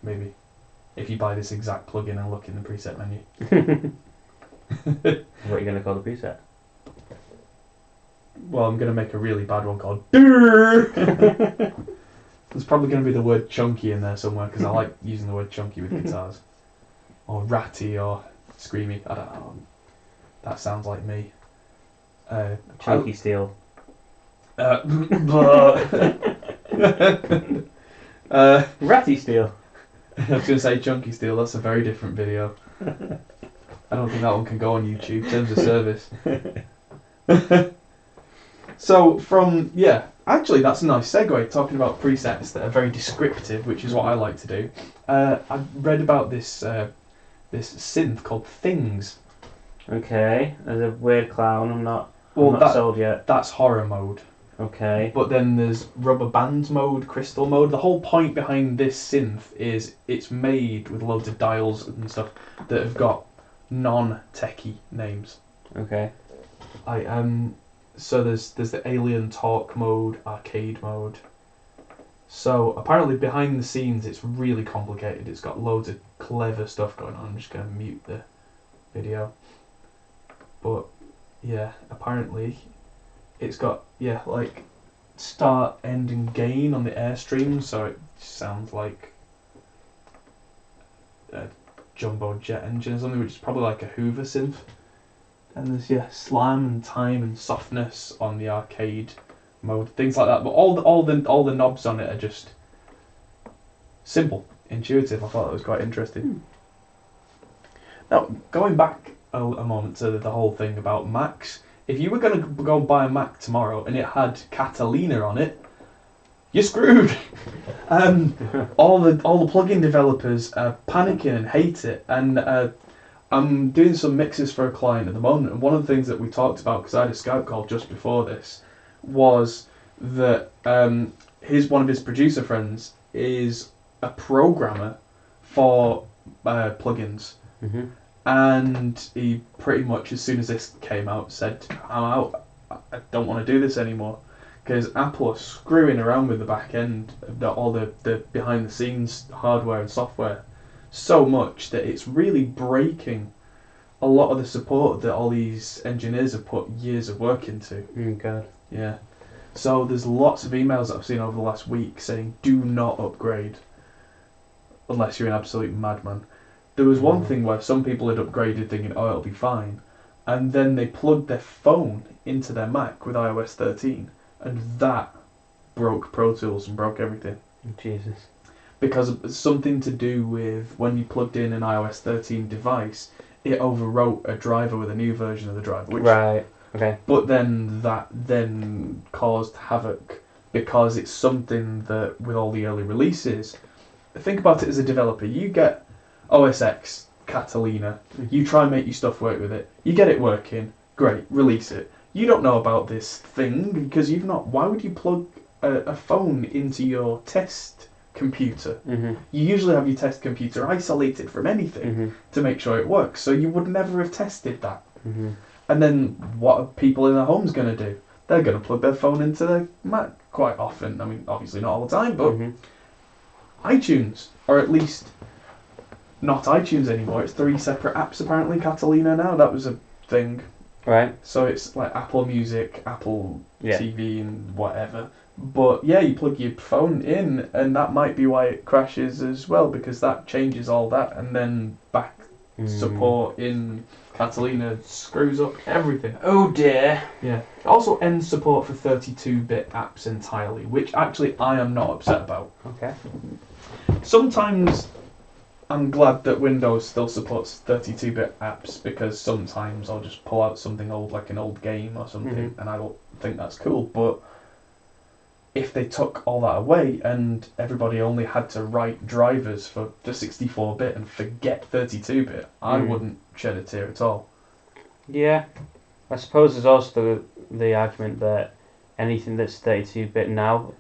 Maybe. If you buy this exact plugin and look in the preset menu. What are you going to call the preset? Well, I'm going to make a really bad one called Durr. There's probably going to be the word chunky in there somewhere, because I like using the word chunky with guitars. Or ratty or screamy. I don't know. That sounds like me. Chunky Steel. Ratty Steel. I was going to say Chunky Steel, that's a very different video. I don't think that one can go on YouTube, terms of service. So actually that's a nice segue, talking about presets that are very descriptive, which is what I like to do. I read about this synth called Things. Okay, there's a weird clown, I'm not sold yet. That's horror mode. Okay. But then there's rubber bands mode, crystal mode. The whole point behind this synth is it's made with loads of dials and stuff that have got non-techie names. Okay. So there's the alien talk mode, arcade mode. So apparently behind the scenes it's really complicated. It's got loads of clever stuff going on. I'm just going to mute the video. But yeah, apparently it's got like start, end and gain on the airstream, so it sounds like a jumbo jet engine or something, which is probably like a Hoover synth. And there's slam and time and softness on the arcade mode, things like that. But all the knobs on it are just simple, intuitive. I thought that was quite interesting. Now, going back a moment to the whole thing about Macs, if you were going to go and buy a Mac tomorrow and it had Catalina on it, you're screwed. All the plugin developers are panicking and hate it, and I'm doing some mixes for a client at the moment, and one of the things that we talked about, because I had a Skype call just before this, was that one of his producer friends is a programmer for plugins. Mm-hmm. And he pretty much, as soon as this came out, said, I'm out, I don't want to do this anymore. Because Apple are screwing around with the back end, all the behind the scenes hardware and software, so much that it's really breaking a lot of the support that all these engineers have put years of work into. God. Yeah. So there's lots of emails that I've seen over the last week saying, do not upgrade unless you're an absolute madman. There was one thing where some people had upgraded thinking, oh, it'll be fine, and then they plugged their phone into their Mac with iOS 13, and that broke Pro Tools and broke everything. Jesus. Because it's something to do with when you plugged in an iOS 13 device, it overwrote a driver with a new version of the driver. Right, okay. But then that then caused havoc, because it's something that, with all the early releases, think about it as a developer, you get OS X, Catalina, you try and make your stuff work with it, you get it working, great, release it. You don't know about this thing because you've not. Why would you plug a phone into your test computer? Mm-hmm. You usually have your test computer isolated from anything to make sure it works, so you would never have tested that. And then what are people in their homes going to do? They're going to plug their phone into their Mac quite often. I mean, obviously not all the time, but iTunes, or at least not iTunes anymore. It's 3 separate apps apparently, Catalina now. That was a thing. Right. So it's like Apple Music, Apple TV and whatever. But yeah, you plug your phone in and that might be why it crashes as well, because that changes all that, and then back support in Catalina screws up everything. Oh dear. Yeah. It also ends support for 32-bit apps entirely, which actually I am not upset about. Okay. Sometimes I'm glad that Windows still supports 32-bit apps, because sometimes I'll just pull out something old, like an old game or something, and I don't think that's cool. But if they took all that away and everybody only had to write drivers for the 64-bit and forget 32-bit, I wouldn't shed a tear at all. Yeah. I suppose there's also the argument that anything that's 32-bit now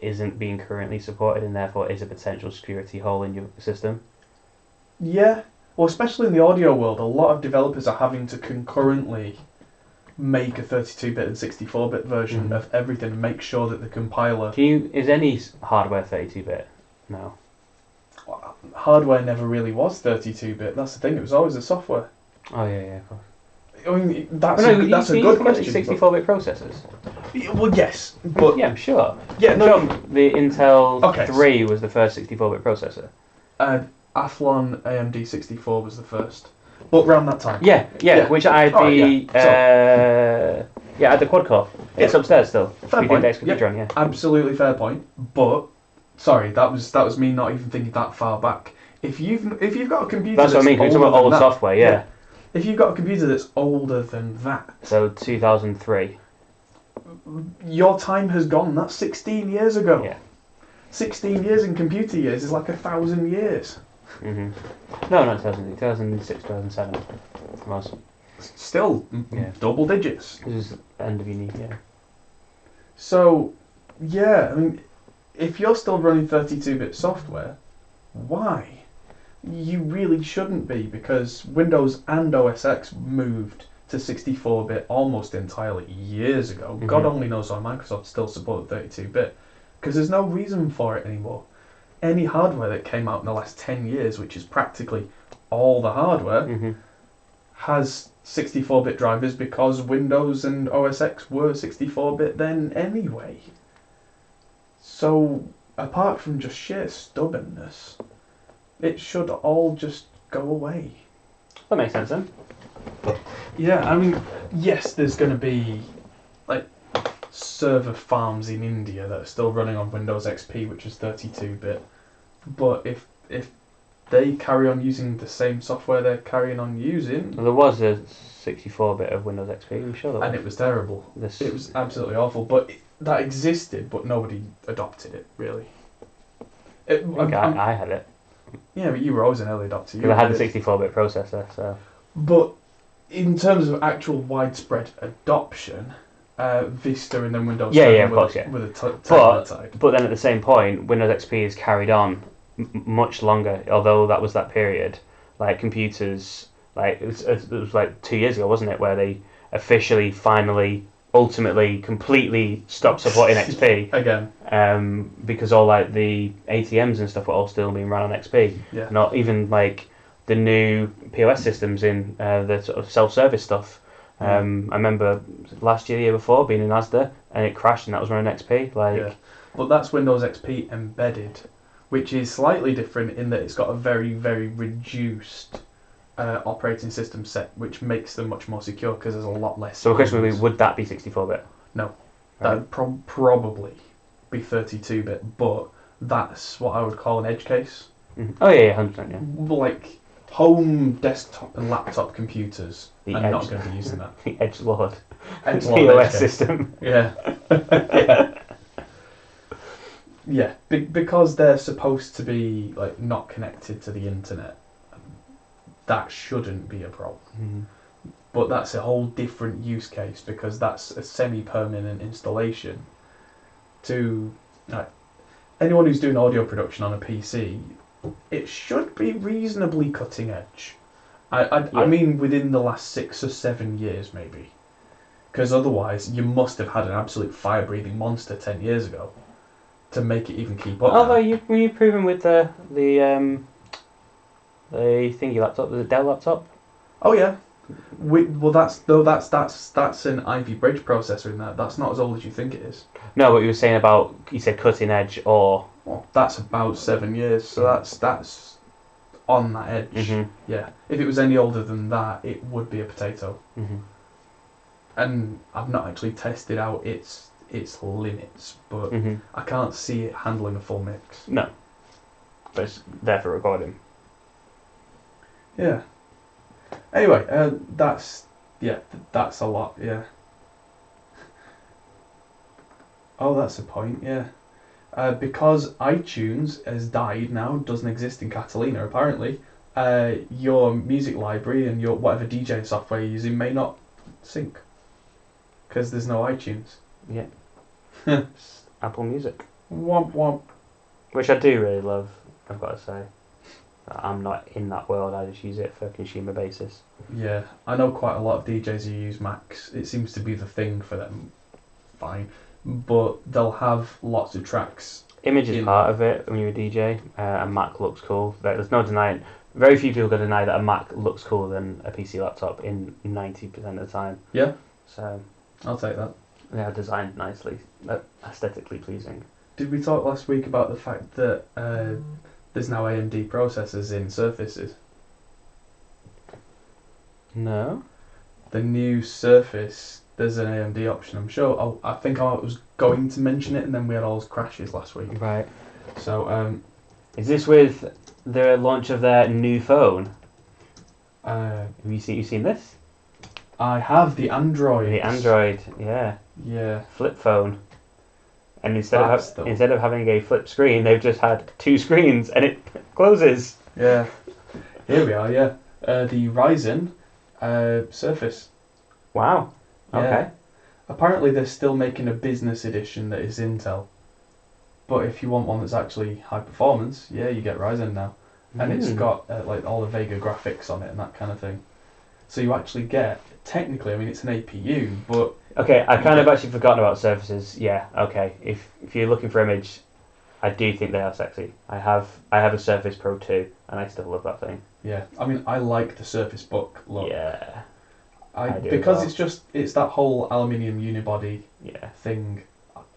isn't being currently supported and therefore is a potential security hole in your system. Yeah. Well, especially in the audio world, a lot of developers are having to concurrently make a 32-bit and 64-bit version of everything and make sure that the compiler... Is any hardware 32-bit now? Hardware never really was 32-bit. That's the thing. It was always the software. Oh, yeah, of course. I mean, that's a good question. 64-bit processors? Well, yes, but... Yeah, I'm sure. Yeah, no... The Intel 3 was the first 64-bit processor. Athlon AMD 64 was the first. But around that time. Yeah. Which I had I had the quad core. It's upstairs still. Fair point. Yeah. Absolutely fair point. But sorry, that was me not even thinking that far back. If you've got a computer that's what I mean. You're talking about old software, yeah. If you've got a computer that's older than that. So 2003. Your time has gone. That's 16 years ago. Yeah. 16 years in computer years is like 1,000 years. No, not 2006, 2007. It was. Still double digits. This is end of uni, yeah. So, yeah, I mean, if you're still running 32-bit software, why? You really shouldn't be, because Windows and OS X moved to 64-bit almost entirely years ago. God only knows why Microsoft still supported 32-bit, because there's no reason for it anymore. Any hardware that came out in the last 10 years, which is practically all the hardware, has 64-bit drivers because Windows and OS X were 64-bit then anyway. So, apart from just sheer stubbornness, it should all just go away. That makes sense then. Yeah, I mean, yes, there's going to be like server farms in India that are still running on Windows XP, which is 32-bit. But if they carry on using the same software they're carrying on using... Well, there was a 64-bit of Windows XP, I'm sure there was. And it was terrible. It was absolutely awful. But that existed, but nobody adopted it, really. I had it. Yeah, but you were always an early adopter. Because I had the 64-bit processor, so... But in terms of actual widespread adoption... Vista and then Windows 7 of course, with a but then at the same point, Windows XP has carried on much longer, although that was that period. Like computers, like it was like 2 years ago, wasn't it, where they officially, finally, ultimately, completely stopped supporting XP again. Because all like the ATMs and stuff were all still being run on XP. Yeah. Not even like the new POS systems in the sort of self-service stuff. I remember last year, the year before, being in Asda, and it crashed, and that was running XP. But that's Windows XP embedded, which is slightly different in that it's got a very, very reduced operating system set, which makes them much more secure because there's a lot less. So the question would be, would that be 64-bit? No, that'd probably be 32-bit, but that's what I would call an edge case. Oh yeah, 100%, yeah. Like home desktop and laptop computers. I'm not going to be using that. The Edgelord. POS system. Yeah. Yeah, because they're supposed to be like not connected to the internet. That shouldn't be a problem. But that's a whole different use case because that's a semi-permanent installation. To anyone who's doing audio production on a PC, it should be reasonably cutting edge. I mean within the last 6 or 7 years, maybe. Because otherwise, you must have had an absolute fire-breathing monster 10 years ago to make it even keep up. Although you've proven with the thingy laptop, the Dell laptop. Oh yeah. That's an Ivy Bridge processor in that. That's not as old as you think it is. No, what you were saying about, you said cutting edge or... Well, that's about 7 years, so that's on that edge. Mm-hmm. Yeah. If it was any older than that, it would be a potato. Mm-hmm. And I've not actually tested out its limits, but Mm-hmm. I can't see it handling a full mix. No. But it's there for recording. Yeah. Anyway, that's a lot. Yeah. Oh, that's a point. Yeah. Because iTunes has died now, doesn't exist in Catalina apparently. Your music library and your whatever DJ software you're using may not sync because there's no iTunes. Yeah. It's Apple Music. Womp womp. Which I do really love, I've got to say. I'm not in that world, I just use it for a consumer basis. Yeah, I know quite a lot of DJs who use Macs. It seems to be the thing for them. Fine. But they'll have lots of tracks. Image is part of it when you're a DJ, and Mac looks cool. There's no denying. Very few people can deny that a Mac looks cooler than a PC laptop in 90% of the time. Yeah. So I'll take that. they are designed nicely, aesthetically pleasing. Did we talk last week about the fact that there's now AMD processors in Surfaces? No. The new Surface, there's an AMD option. I'm sure. Oh, I think I was going to mention it, and then we had all those crashes last week. Right. So, Is this with the launch of their new phone? uh, Have you seen this? I have the Android. The Android, yeah, Yeah. flip phone. And instead That's of having a flip screen, they've just had two screens, and it closes. Yeah. Here we are. Yeah. The Ryzen Surface. Wow. Yeah. Okay. Apparently, they're still making a business edition that is Intel. But if you want one that's actually high performance, yeah, you get Ryzen now, and it's got like all the Vega graphics on it and that kind of thing. So you actually get, technically, I mean, it's an APU, but Okay, I kind of actually forgotten about Surfaces. Yeah. Okay. If you're looking for image, I do think they are sexy. I have a Surface Pro 2, and I still love that thing. yeah, I mean, I like the Surface Book look. Yeah. I do Because as well. it's that whole aluminium unibody Yeah. thing.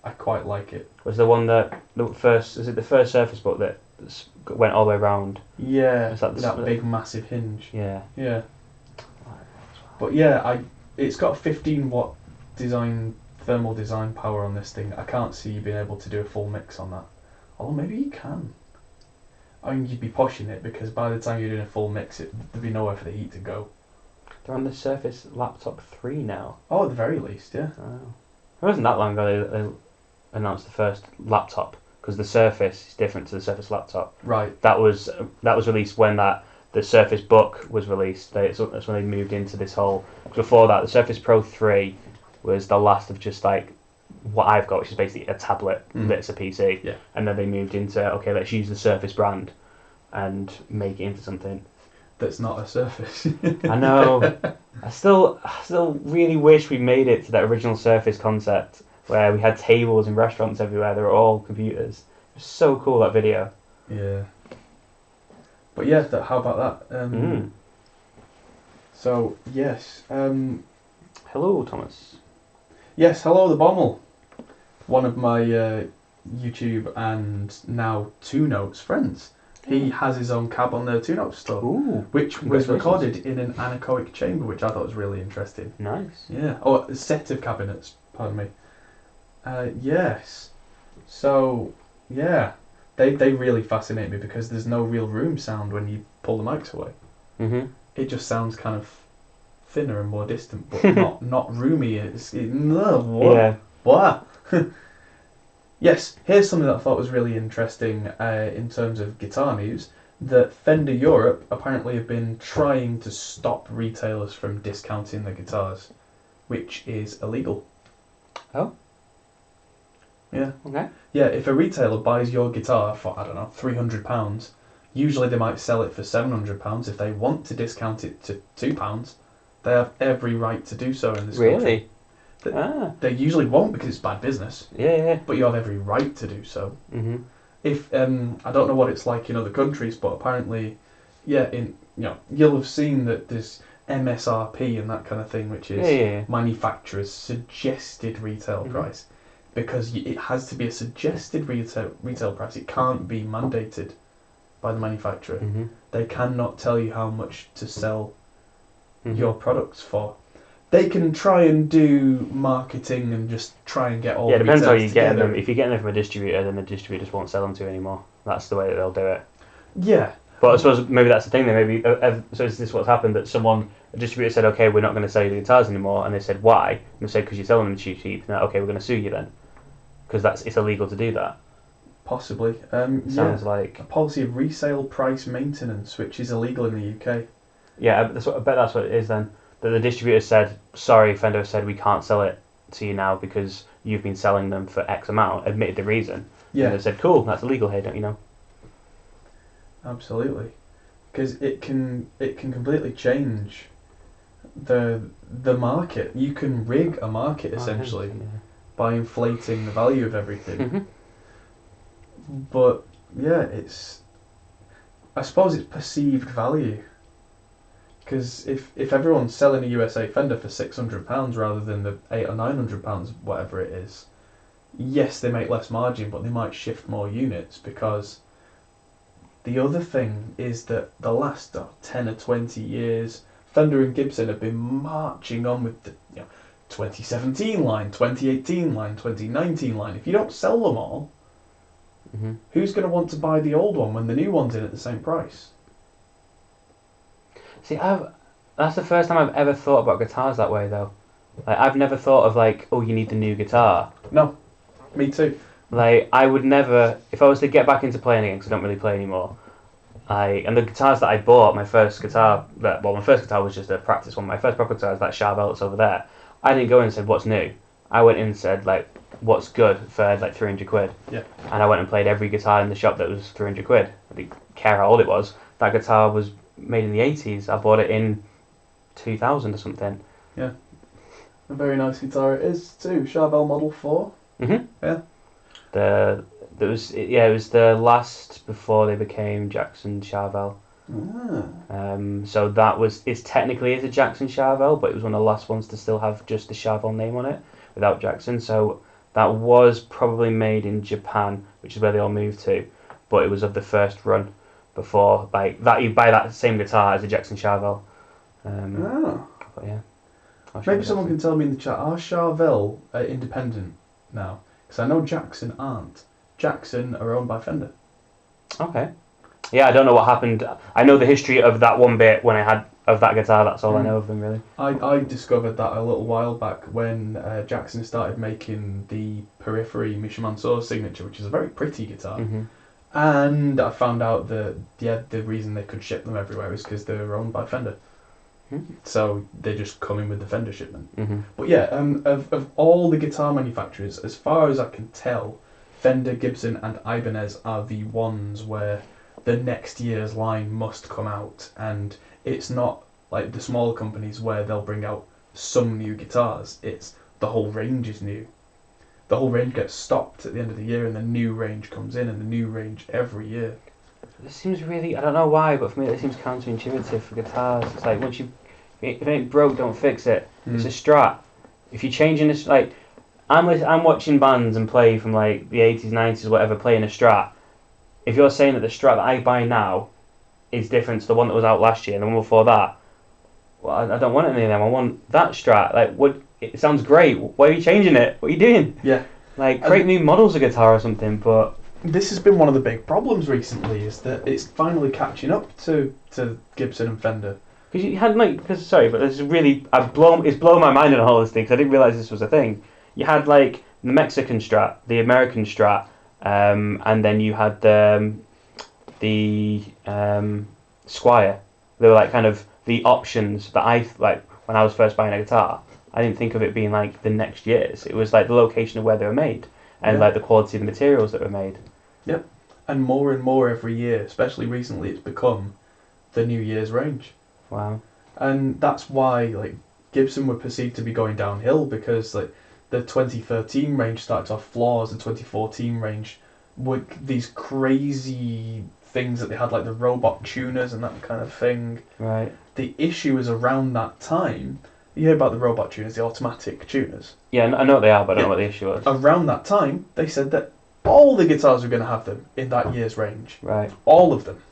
I quite like it. Was the one that the first Surface Book that went all the way around? Yeah, Is that that big massive hinge. Yeah. Yeah. But yeah, it's got 15 watt thermal design power on this thing. I can't see you being able to do a full mix on that. Although maybe you can. I mean, you'd be pushing it because by the time you're doing a full mix, there'd be nowhere for the heat to go. They're on the Surface Laptop 3 now. Oh, at the very least, yeah. Oh. It wasn't that long ago they announced the first laptop, because the Surface is different to the Surface Laptop. Right. That was released when the Surface Book was released. That's when they moved into this whole. Before that, the Surface Pro 3 was the last of just like what I've got, which is basically a tablet that's a PC. Yeah. And then they moved into, okay, let's use the Surface brand and make it into something. That's not a Surface. I know. I still really wish we made it to that original Surface concept where we had tables in restaurants everywhere. They were all computers. It was so cool, that video. Yeah. But yeah, how about that? So yes. Hello, Thomas. Yes, hello the Bommel. One of my YouTube and now Two Notes friends. He has his own cab on the Two Notes store, Ooh, which was congratulations. recorded in an anechoic chamber, which I thought was really interesting. Nice. Yeah. Oh, a set of cabinets. Pardon me. Yes. So yeah, they really fascinate me because there's no real room sound when you pull the mics away. Mhm. It just sounds kind of thinner and more distant, but not roomy. What? What? Yes, here's something that I thought was really interesting in terms of guitar news, that Fender Europe apparently have been trying to stop retailers from discounting their guitars, which is illegal. Oh? Yeah. Okay. Yeah, if a retailer buys your guitar for, I don't know, £300, Usually they might sell it for £700. If they want to discount it to £2, they have every right to do so in this country. Really? They usually won't because it's bad business. Yeah. But you have every right to do so. Mm-hmm. If I don't know what it's like in other countries, but apparently, you'll have seen that there's MSRP and that kind of thing, which is manufacturer's suggested retail price, because it has to be a suggested retail price. It can't be mandated by the manufacturer. Mm-hmm. They cannot tell you how much to sell your products for. They can try and do marketing and just try and get all. Yeah, it depends how you're getting together. them. If you're getting them from a distributor, then the distributor just won't sell them to you anymore. That's the way that they'll do it. Yeah. But I suppose maybe that's the thing. Then maybe so is this what's happened? That a distributor said, okay, we're not going to sell you the guitars anymore, and they said why? And they said because you're selling them cheap. Now, okay, we're going to sue you then, because it's illegal to do that. Possibly. Sounds like a policy of resale price maintenance, which is illegal in the UK. Yeah, I bet that's what it is then. That the distributor said, sorry, Fender said we can't sell it to you now because you've been selling them for X amount. Admitted the reason. Yeah. And they said, cool, that's illegal here, don't you know? Absolutely, because it can completely change the market. You can rig a market essentially by inflating the value of everything. Mm-hmm. But yeah, I suppose it's perceived value. Because if everyone's selling a USA Fender for £600 rather than the £800 or £900, whatever it is, yes, they make less margin, but they might shift more units. Because the other thing is that the last 10 or 20 years, Fender and Gibson have been marching on with the 2017 line, 2018 line, 2019 line. If you don't sell them all, who's going to want to buy the old one when the new one's in at the same price? See, that's the first time I've ever thought about guitars that way, though. Like, I've never thought of, like, oh, you need the new guitar. No, me too. Like, I would never, if I was to get back into playing again, because I don't really play anymore, and the guitars that I bought, my first guitar was just a practice one. My first proper guitar is that Charvel that's over there. I didn't go in and said, what's new? I went in and said, like, what's good for, like, 300 quid. Yeah. And I went and played every guitar in the shop that was 300 quid. I didn't care how old it was. That guitar was made in the 80s. I bought it in 2000 or something. Yeah. A very nice guitar it is too. Charvel Model 4. Mm-hmm. Yeah. It was the last before they became Jackson Charvel. So it's technically a Jackson Charvel, but it was one of the last ones to still have just the Charvel name on it without Jackson. So that was probably made in Japan, which is where they all moved to, but it was of the first run before, like that. You buy that same guitar as a Jackson Charvel. But yeah. Maybe someone can tell me in the chat, are Charvel independent now? Because I know Jackson aren't. Jackson are owned by Fender. Okay. Yeah, I don't know what happened. I know the history of that one bit when I had of that guitar. That's all I know of them, really. I discovered that a little while back when Jackson started making the Periphery Misha Mansour signature, which is a very pretty guitar. Mm-hmm. And I found out that the reason they could ship them everywhere is because they were owned by Fender. Mm-hmm. So they just come in with the Fender shipment. Mm-hmm. But yeah, of all the guitar manufacturers, as far as I can tell, Fender, Gibson and Ibanez are the ones where the next year's line must come out, and it's not like the smaller companies where they'll bring out some new guitars. It's the whole range is new. The whole range gets stopped at the end of the year and the new range comes in, and the new range every year. It seems really, I don't know why, but for me it seems counterintuitive for guitars. It's like, if it ain't broke, don't fix it. It's a Strat. If you're changing this, like, I'm watching bands and play from like the 80s, 90s, whatever, playing a Strat. If you're saying that the Strat that I buy now is different to the one that was out last year and the one before that, well, I don't want any of them. I want that Strat. Like, it sounds great. Why are you changing it? What are you doing? Yeah. Like, create new models of guitar or something, but... This has been one of the big problems recently, is that it's finally catching up to Gibson and Fender. Because you had, like, sorry, but this is really, it's blown my mind on all this thing, because I didn't realise this was a thing. You had, like, the Mexican Strat, the American Strat, and then you had the Squier. They were, like, kind of the options that I, like, when I was first buying a guitar, I didn't think of it being, like, the next year's. It was, like, the location of where they were made, and, like, the quality of the materials that were made. Yep. and more every year. Especially recently, it's become the New Year's range. Wow. And that's why like Gibson were perceived to be going downhill, because like the 2013 range started off flaws, the 2014 range were these crazy things that they had, like the robot tuners and that kind of thing. Right. The issue is around that time. You hear about the robot tuners, the automatic tuners. Yeah, I know what they are, but I don't know what the issue was. Around that time, they said that all the guitars were going to have them in that year's range. Right. All of them.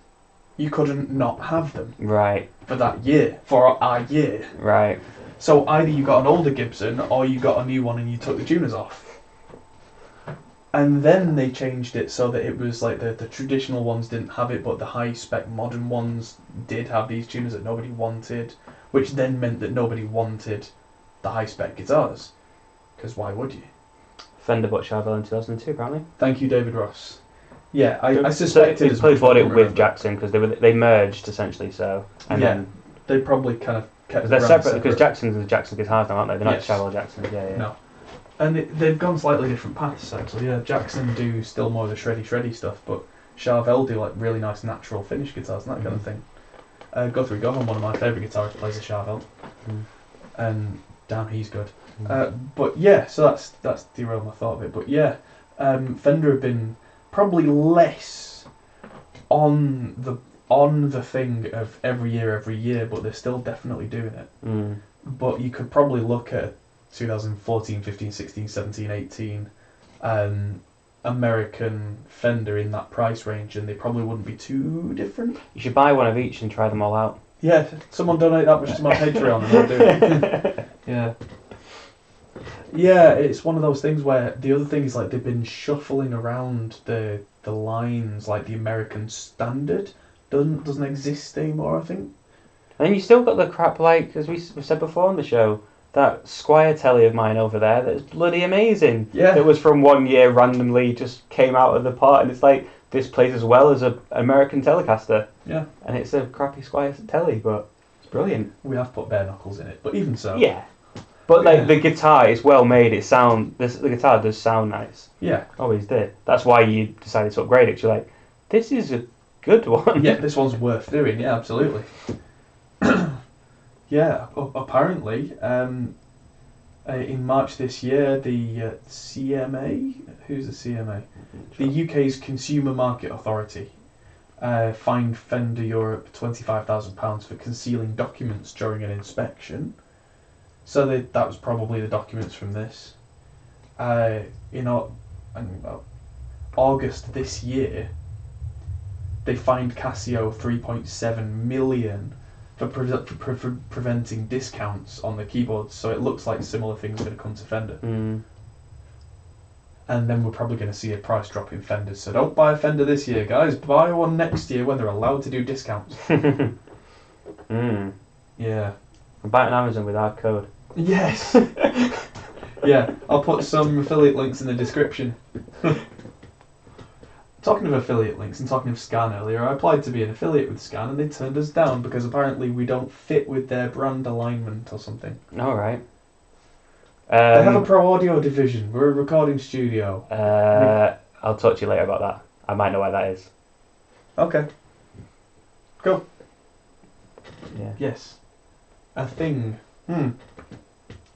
You couldn't not have them. Right. For that year. For our year. Right. So either you got an older Gibson or you got a new one and you took the tuners off. And then they changed it so that it was like the traditional ones didn't have it, but the high-spec modern ones did have these tuners that nobody wanted, which then meant that nobody wanted the high-spec guitars. Because why would you? Fender bought Charvel in 2002, apparently. Thank you, David Ross. Yeah, I suspected... They probably bought it with Jackson, because they merged, essentially, so... And yeah, then, they probably kind of kept they're the separate, brand because Jackson's the Jackson guitars now, aren't they? They're not Yes. Charvel Jacksons, yeah. No. And they've gone slightly different paths, actually. Yeah, Jackson do still more of the shreddy stuff, but Charvel do like really nice natural finish guitars and that kind of thing. Guthrie Govan, one of my favourite guitarists, plays a Charvel, and damn, he's good. But yeah, so that's derailed my thought of it. But yeah, Fender have been probably less on the thing of every year, but they're still definitely doing it. But you could probably look at 2014, 15, 16, 17, 18 American Fender in that price range, and they probably wouldn't be too different. You should buy one of each and try them all out. Yeah, someone donate that much to my Patreon and I'll do it. Yeah. Yeah, it's one of those things where the other thing is like they've been shuffling around the lines, like the American standard doesn't exist anymore, I think. And then you still got the crap, like, as we said before on the show, that Squire telly of mine over there that's bloody amazing. Yeah. It was from one year, randomly just came out of the pot, and it's like, this plays as well as an American Telecaster. Yeah. And it's a crappy Squire telly, but it's brilliant. We have put bare knuckles in it, but even so. Yeah. But like the guitar is well made. The guitar does sound nice. Yeah. Always did. That's why you decided to upgrade it. 'Cause you're like, this is a good one. Yeah, this one's worth doing. Yeah, absolutely. Yeah. Apparently, in March this year, the CMA, who's the CMA? The UK's Consumer Market Authority, fined Fender Europe £25,000 for concealing documents during an inspection. So that was probably the documents from this. August this year, they fined Casio 3.7 million for preventing discounts on the keyboards. So it looks like similar things are going to come to Fender. And then we're probably going to see a price drop in Fenders. So don't buy a Fender this year, guys. Buy one next year when they're allowed to do discounts. Yeah. Buy it on Amazon with our code. Yes. Yeah, I'll put some affiliate links in the description. Talking of affiliate links and talking of Scan earlier, I applied to be an affiliate with Scan and they turned us down because apparently we don't fit with their brand alignment or something. All right. They have a pro audio division. We're a recording studio. I'll talk to you later about that. I might know why that is. Okay. Cool. Yeah. Yes. A thing.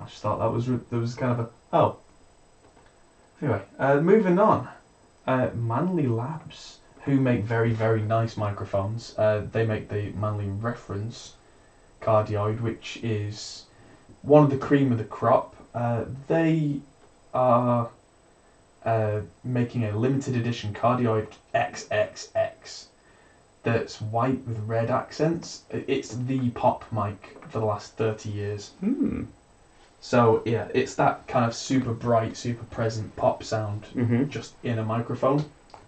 I just thought there was kind of a... Oh. Anyway, moving on. Manley Labs, who make very, very nice microphones. They make the Manley Reference cardioid, which is one of the cream of the crop. They are making a limited edition cardioid XXX that's white with red accents. It's the pop mic for the last 30 years. So yeah, it's that kind of super bright, super present pop sound just in a microphone.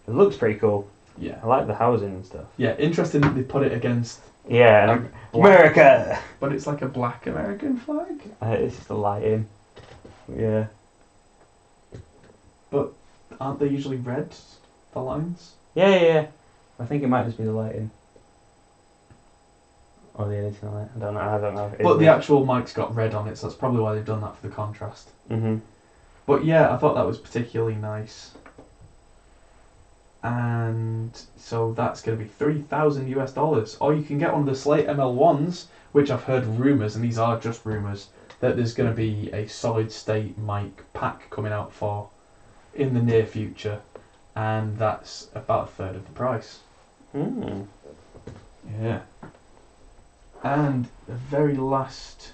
It looks pretty cool. Yeah. I like the housing and stuff. Yeah, interesting that they put it against Yeah, America! but it's like a black American flag. It's just the lighting. Yeah. But aren't they usually red, the lines? Yeah. I think it might just be the lighting. Or the editing on it. I don't know. But the actual mic's got red on it, so that's probably why they've done that for the contrast. But yeah, I thought that was particularly nice. and so that's going to be $3,000 or you can get one of the Slate ML1s, which I've heard rumours, and these are just rumours, that there's going to be a solid state mic pack coming out for in the near future, and that's about a third of the price. Yeah. And the very last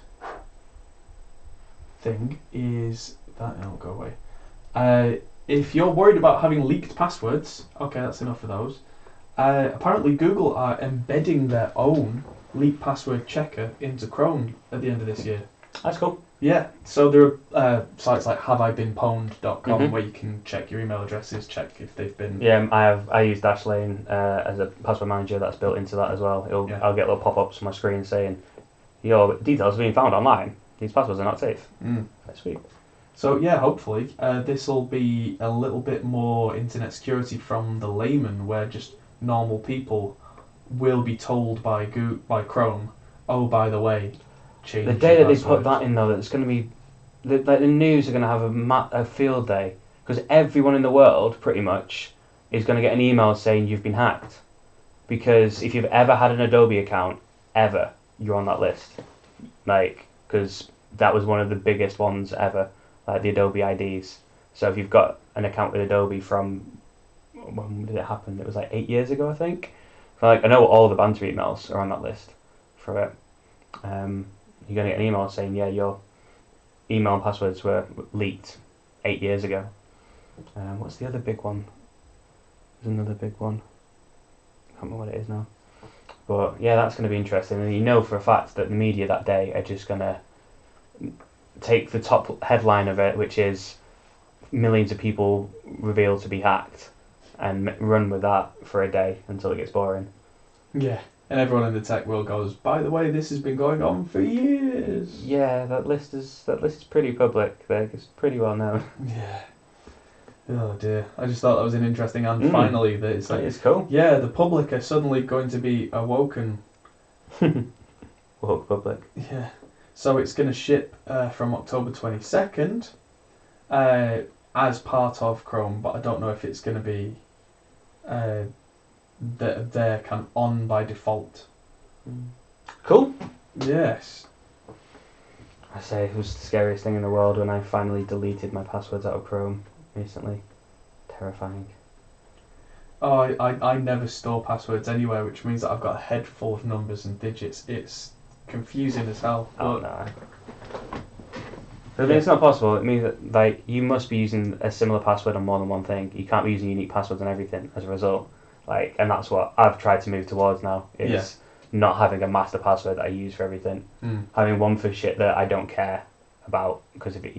thing is that it'll go away. If you're worried about having leaked passwords, okay, that's enough of those. Apparently Google are embedding their own leaked password checker into Chrome at the end of this year. That's cool. Yeah, so there are sites like haveibeenpwned.com where you can check your email addresses, check if they've been... Yeah, I use Dashlane as a password manager that's built into that as well. I'll get little pop-ups on my screen saying, your details have been found online. These passwords are not safe. That's sweet. So yeah, hopefully this will be a little bit more internet security from the layman, where just normal people will be told by Chrome, oh, by the way, change the day that your they put that in, though, it's going to be... the news are going to have a field day, because everyone in the world, pretty much, is going to get an email saying you've been hacked. Because if you've ever had an Adobe account, ever, you're on that list. Because that was one of the biggest ones ever, like the Adobe IDs. So if you've got an account with Adobe from... when did it happen? It was like 8 years ago, I think. So, I know all the banter emails are on that list for it. You're going to get an email saying, yeah, your email and passwords were leaked 8 years ago. What's the other big one? There's another big one. I can't remember what it is now. But yeah, that's going to be interesting. And you know for a fact that the media that day are just going to take the top headline of it, which is millions of people revealed to be hacked, and run with that for a day until it gets boring. Yeah, and everyone in the tech world goes, by the way, this has been going on for years. Yeah, that list is pretty public. It's pretty well known. Yeah. Oh dear. I just thought that was an interesting, and finally that it's like, it's cool. Yeah, the public are suddenly going to be awoken. Woke public. Yeah. So it's going to ship from October 22nd as part of Chrome, but I don't know if it's going to be they're kind of on by default. Cool. Yes. I say it was the scariest thing in the world when I finally deleted my passwords out of Chrome recently. Terrifying. Oh, I never store passwords anywhere, which means that I've got a head full of numbers and digits. It's confusing as hell. Oh no. I mean, it's not possible. It means that you must be using a similar password on more than one thing. You can't be using unique passwords on everything as a result. And that's what I've tried to move towards now. Is not having a master password that I use for everything. Having one for shit that I don't care about. Because if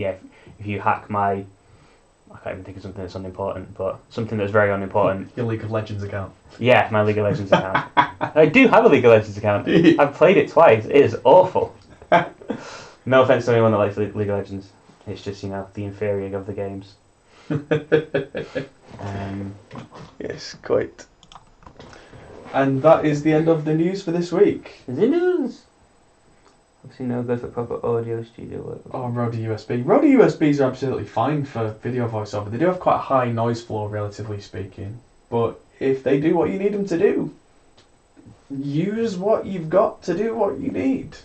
you hack my... I can't even think of something that's unimportant, but something that's very unimportant. Your League of Legends account. Yeah, my League of Legends account. I do have a League of Legends account. I've played it twice. It is awful. No offense to anyone that likes League of Legends. It's just, the inferior of the games. Yes, quite. And that is the end of the news for this week. The news! Obviously no good for proper audio studio work. Oh, Rode USB. Rode USBs are absolutely fine for video voiceover. They do have quite a high noise floor, relatively speaking. But if they do what you need them to do, use what you've got to do what you need.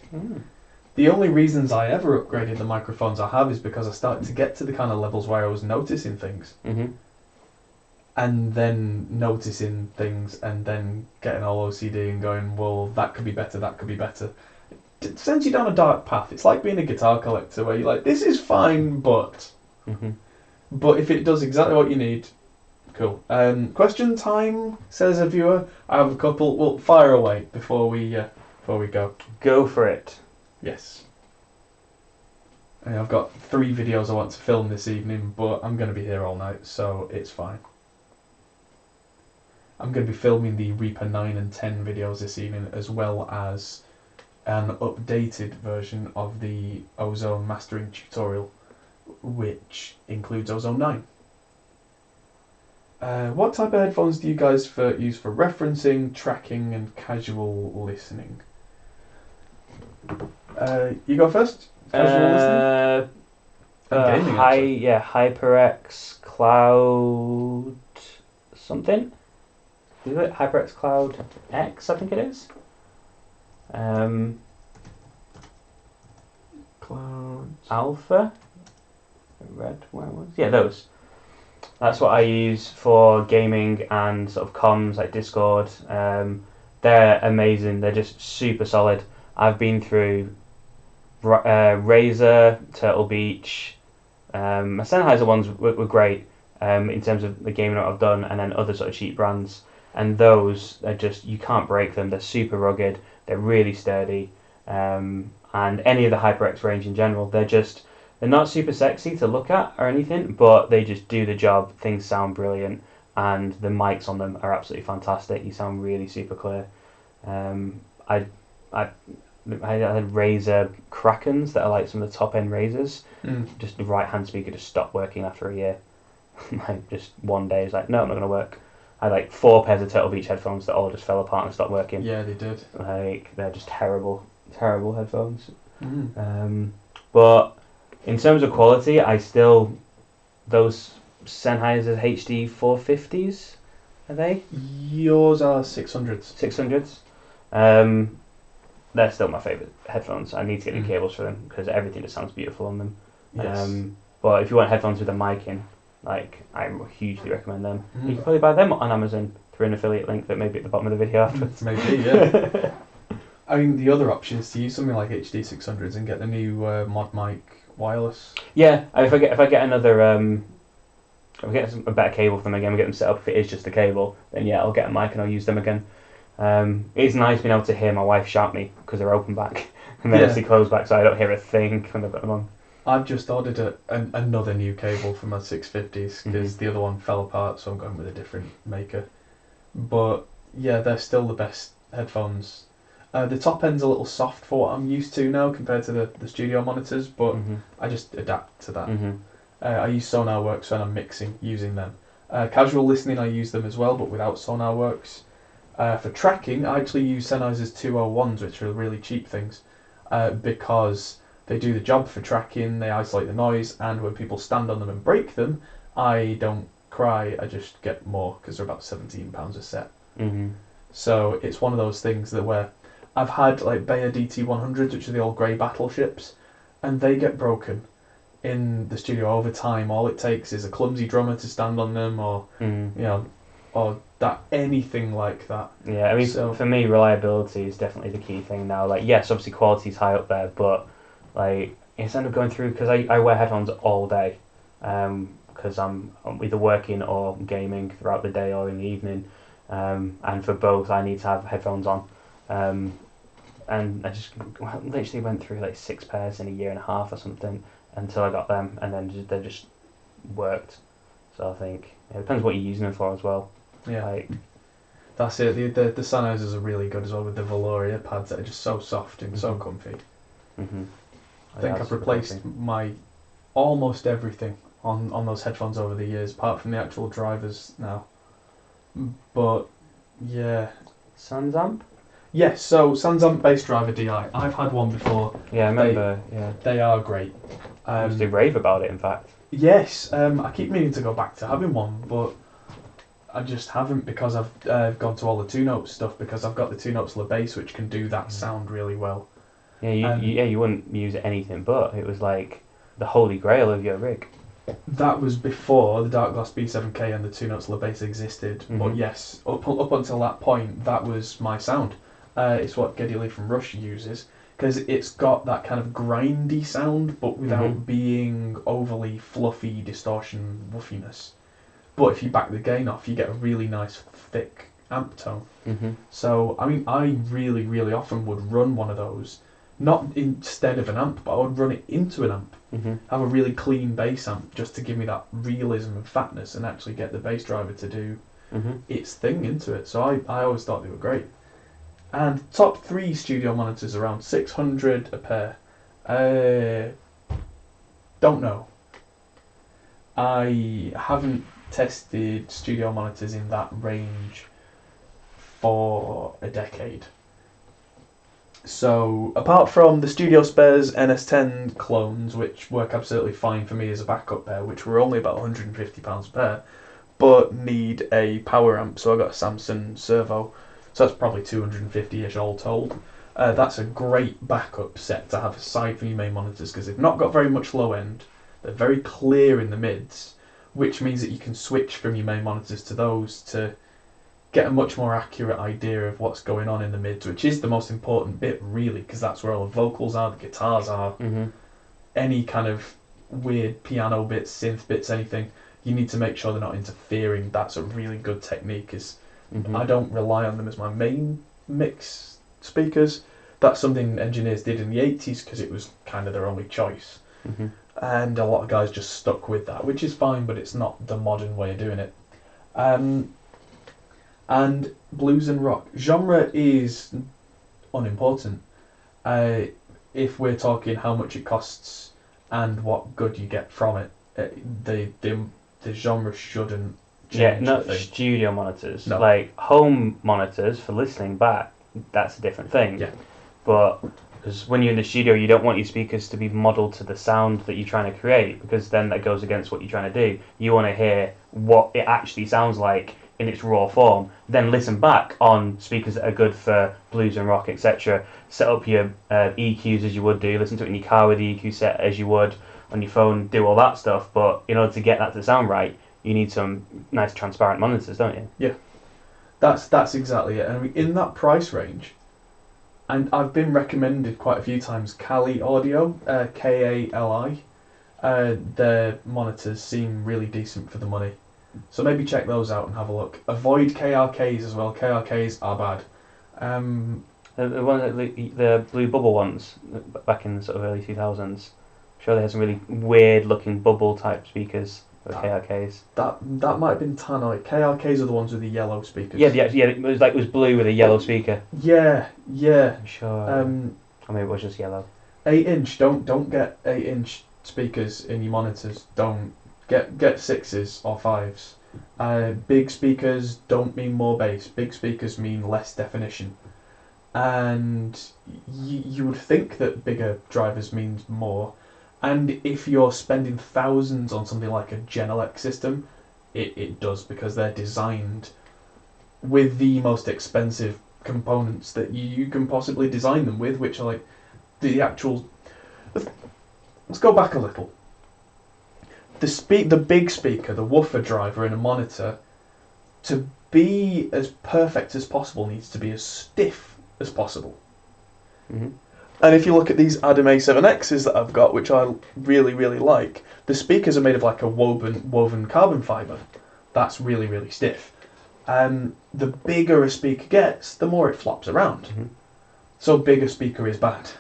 The only reasons I ever upgraded the microphones I have is because I started to get to the kind of levels where I was noticing things. And then noticing things and then getting all OCD and going, well, that could be better, that could be better. It sends you down a dark path. It's like being a guitar collector where you're like, this is fine, but... But if it does exactly what you need, cool. Question time, says a viewer. I have a couple. Well, fire away before we go. Go for it. Yes. And I've got 3 videos I want to film this evening, but I'm going to be here all night, so it's fine. I'm going to be filming the Reaper 9 and 10 videos this evening, as well as an updated version of the Ozone mastering tutorial, which includes Ozone 9. What type of headphones do you guys use for referencing, tracking, and casual listening? You go first. Casual listening. Gaming, HyperX Cloud something. Is it HyperX Cloud X? I think it is. Cloud. Alpha. Red. Where was? Yeah, those. That's what I use for gaming and sort of comms like Discord. They're amazing. They're just super solid. I've been through Razer, Turtle Beach. My Sennheiser ones were great in terms of the gaming that I've done, and then other sort of cheap brands. And those are just, you can't break them. They're super rugged. They're really sturdy. And any of the HyperX range in general, they're not super sexy to look at or anything, but they just do the job. Things sound brilliant, and the mics on them are absolutely fantastic. You sound really super clear. I had Razer Krakens that are like some of the top end Razers. Just the right hand speaker just stopped working after a year. Like just one day, it's like, no, I'm not going to work. I had like 4 pairs of Turtle Beach headphones that all just fell apart and stopped working. Yeah, they did. Like, they're just terrible headphones. But in terms of quality, those Sennheiser HD 450s, are they? Yours are 600s. 600s. They're still my favourite headphones. I need to get new cables for them because everything just sounds beautiful on them. Yes. But if you want headphones with a mic in, like, I hugely recommend them. You can probably buy them on Amazon through an affiliate link that may be at the bottom of the video afterwards. Maybe, yeah. I mean, the other option is to use something like HD 600s and get the new Mod Mic wireless. Yeah, if I get another, if I get a better cable for them again, we get them set up. If it is just a cable, then yeah, I'll get a mic and I'll use them again. It's nice being able to hear my wife shout me because they're open back and then obviously closed back, so I don't hear a thing when I've got them on. I've just ordered another new cable for my 650s because the other one fell apart, so I'm going with a different maker. But yeah, they're still the best headphones. The top end's a little soft for what I'm used to now compared to the studio monitors, but I just adapt to that. I use SonarWorks when I'm mixing, using them. Casual listening, I use them as well, but without SonarWorks. For tracking, I actually use Sennheiser's 201s, which are really cheap things, because they do the job for tracking, they isolate the noise, and when people stand on them and break them, I don't cry, I just get more, because they're about £17 a set. So it's one of those things that where I've had like Bayer DT100s, which are the old grey battleships, and they get broken in the studio over time. All it takes is a clumsy drummer to stand on them, or or anything like that. Yeah, I mean, for me, reliability is definitely the key thing now. Like, yes, obviously quality's high up there, but like, instead of going through, because I wear headphones all day, because I'm either working or gaming throughout the day or in the evening, and for both I need to have headphones on. And I just literally went through like 6 pairs in a year and a half or something until I got them, and then they just worked. So I think it depends what you're using them for as well. Yeah, like, that's it. The Sennheisers are really good as well with the Velour pads that are just so soft and so comfy. I think I've replaced my almost everything on those headphones over the years, apart from the actual drivers now. But yeah, SansAmp. Yes, so SansAmp Bass Driver DI. I've had one before. Yeah, I remember. They are great. I used to rave about it, in fact. Yes, I keep meaning to go back to having one, but I just haven't because I've gone to all the 2-notes stuff, because I've got the 2-notes La Bass, which can do that sound really well. Yeah, you wouldn't use anything but. It was like the holy grail of your rig. That was before the Dark Glass B7K and the 2-notes La Bass existed, but yes, up until that point, that was my sound. It's what Geddy Lee from Rush uses, because it's got that kind of grindy sound, but without being overly fluffy distortion woofiness. But if you back the gain off, you get a really nice thick amp tone. So I mean, I really, really often would run one of those, not instead of an amp, but I would run it into an amp. Have a really clean bass amp just to give me that realism and fatness, and actually get the bass driver to do its thing into it. So I always thought they were great. And top 3 studio monitors around 600 a pair. Don't know. I haven't tested studio monitors in that range for a decade. So apart from the Studio Spares NS10 clones, which work absolutely fine for me as a backup pair, which were only about £150 a pair, but need a power amp. So I got a Samsung Servo, so that's probably 250ish all told. That's a great backup set to have aside from your main monitors because they've not got very much low end. They're very clear in the mids, which means that you can switch from your main monitors to those to get a much more accurate idea of what's going on in the mids, which is the most important bit really, because that's where all the vocals are, the guitars are, any kind of weird piano bits, synth bits, anything. You need to make sure they're not interfering. That's a really good technique. I don't rely on them as my main mix speakers. That's something engineers did in the 80s because it was kind of their only choice. And a lot of guys just stuck with that, which is fine, but it's not the modern way of doing it. And blues and rock. Genre is unimportant. If we're talking how much it costs and what good you get from it, the genre shouldn't change. Yeah, not studio monitors. No. Like home monitors for listening back, that's a different thing. Yeah. But because when you're in the studio, you don't want your speakers to be modelled to the sound that you're trying to create, because then that goes against what you're trying to do. You want to hear what it actually sounds like in its raw form, then listen back on speakers that are good for blues and rock, etc. Set up your EQs as you would do, listen to it in your car with the EQ set as you would on your phone, do all that stuff. But in order to get that to sound right, you need some nice transparent monitors, don't you? Yeah, that's exactly it. And I mean, in that price range, and I've been recommended quite a few times, Kali Audio, Kali. Their monitors seem really decent for the money. So maybe check those out and have a look. Avoid KRKs as well. KRKs are bad. The blue bubble ones back in the sort of early 2000s. I'm sure they had some really weird looking bubble type speakers with KRKs. That might have been Tannoy. KRKs are the ones with the yellow speakers. Yeah, it was blue with a yellow speaker. Yeah. I'm sure. I mean, it was just yellow. 8-inch. Don't get 8-inch speakers in your monitors. Don't get 6s or 5s. Big speakers don't mean more bass. Big speakers mean less definition. And you would think that bigger drivers means more. And if you're spending thousands on something like a Genelec system, it does, because they're designed with the most expensive components that you can possibly design them with, which are like the actual... Let's go back a little. The big speaker, the woofer driver in a monitor, to be as perfect as possible needs to be as stiff as possible. And if you look at these Adam A7Xs that I've got, which I really, really like, the speakers are made of like a woven carbon fibre. That's really, really stiff. The bigger a speaker gets, the more it flops around. So bigger speaker is bad,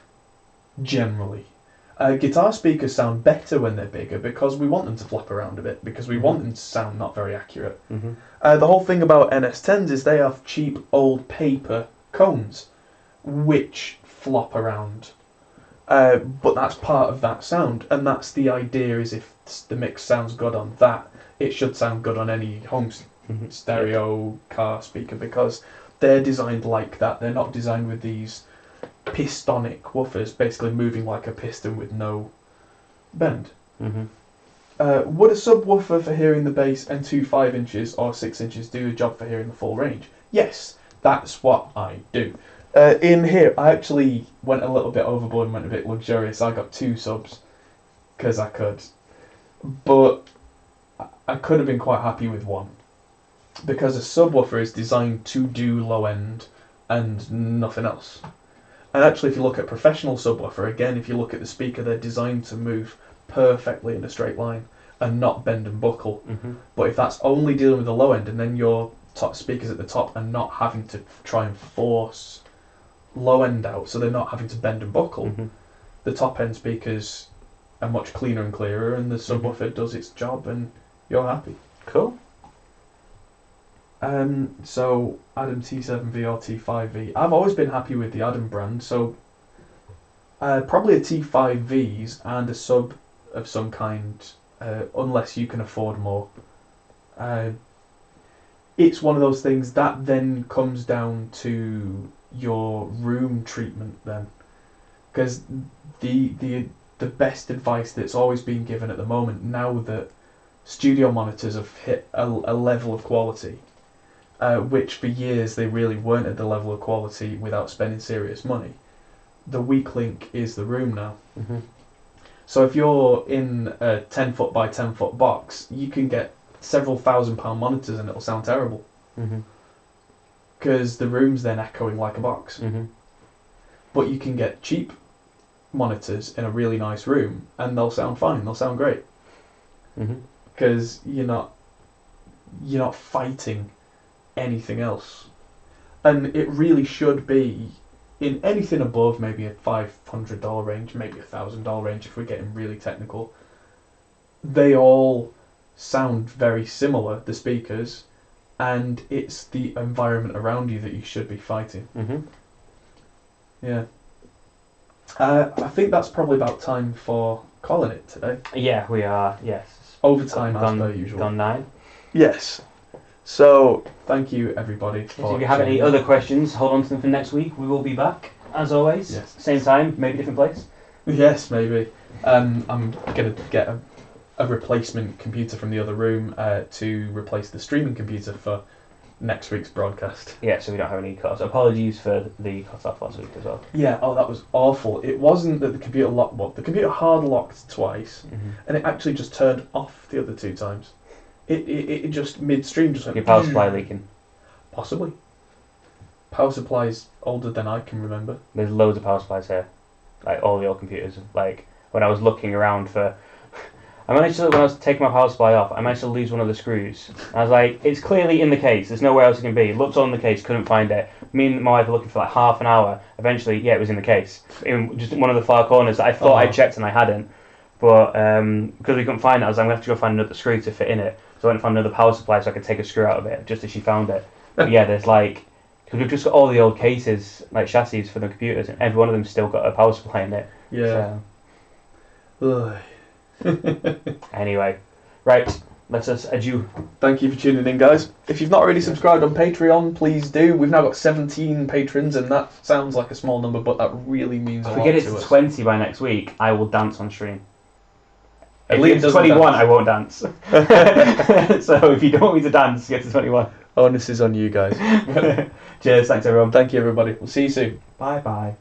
generally. Guitar speakers sound better when they're bigger because we want them to flop around a bit, because we want them to sound not very accurate. The whole thing about NS10s is they have cheap old paper cones, which flop around. But that's part of that sound, and that's the idea, is if the mix sounds good on that, it should sound good on any home stereo car speaker, because they're designed like that. They're not designed with these pistonic woofers, basically moving like a piston with no bend. Would a subwoofer for hearing the bass and 2 5-inches or 6-inches do a job for hearing the full range? Yes, that's what I do. In here, I actually went a little bit overboard and went a bit luxurious. I got 2 subs because I could, but I could have been quite happy with 1, because a subwoofer is designed to do low end and nothing else. And actually, if you look at professional subwoofer, again, if you look at the speaker, they're designed to move perfectly in a straight line and not bend and buckle. But if that's only dealing with the low end, and then your top speakers at the top are not having to try and force low end out, so they're not having to bend and buckle, the top end speakers are much cleaner and clearer, and the subwoofer does its job, and you're happy. Cool. So Adam T7V or T5V. I've always been happy with the Adam brand, so probably a T5Vs and a sub of some kind, unless you can afford more. It's one of those things that then comes down to your room treatment then, because the best advice that's always been given at the moment, now that studio monitors have hit a level of quality, which for years they really weren't at the level of quality without spending serious money. The weak link is the room now. Mm-hmm. So if you're in a 10 foot by 10 foot box, you can get several £1,000 monitors and it'll sound terrible. Mm-hmm. Because the room's then echoing like a box. Mm-hmm. But you can get cheap monitors in a really nice room and they'll sound fine, they'll sound great. Mm-hmm. Because you're not fighting anything else. And it really should be in anything above maybe a $500 range, maybe a $1,000 range if we're getting really technical. They all sound very similar, the speakers, and it's the environment around you that you should be fighting. Mm-hmm. Yeah. I think that's probably about time for calling it today. Yeah, we are. Yes. Overtime as per usual. Gone 9. Yes. So, Thank you everybody. So if you have any other questions, hold on to them for next week. We will be back, as always. Yes. Same time, maybe different place. Yes, maybe. I'm gonna get a replacement computer from the other room to replace the streaming computer for next week's broadcast. Yeah, so we don't have any cut-offs. Apologies for the cut-off last week as well. Yeah, oh, that was awful. It wasn't that the computer locked. Well, the computer hard locked twice, Mm-hmm. and it actually just turned off the other 2 times. It just midstream just went. Your power supply leaking. Possibly. Power supply's older than I can remember. There's loads of power supplies here. Like, all your computers. Like, when I was looking around for... when I was taking my power supply off, I managed to lose one of the screws. I was like, it's clearly in the case. There's nowhere else it can be. Looked on the case, couldn't find it. Me and my wife were looking for like half an hour. Eventually, yeah, it was in the case. In just one of the far corners that I thought I checked and I hadn't. But because we couldn't find it, I was like, I'm going to have to go find another screw to fit in it. So I went and found another power supply so I could take a screw out of it, just as she found it. But yeah, there's like... Because we've just got all the old cases, like chassis for the computers, and every one of them's still got a power supply in it. Yeah. So, anyway, right, let us adieu. Thank you for tuning in, guys. If you've not already subscribed on Patreon, please do. We've now got 17 patrons, and that sounds like a small number, but that really means a lot If we get it to to us. 20 by next week, I will dance on stream. If Liam we get to doesn't 21, dance. I won't dance. So if you don't want me to dance, get to 21. onus is on you guys. Cheers, thanks everyone. Thank you, everybody. We'll see you soon. Bye bye.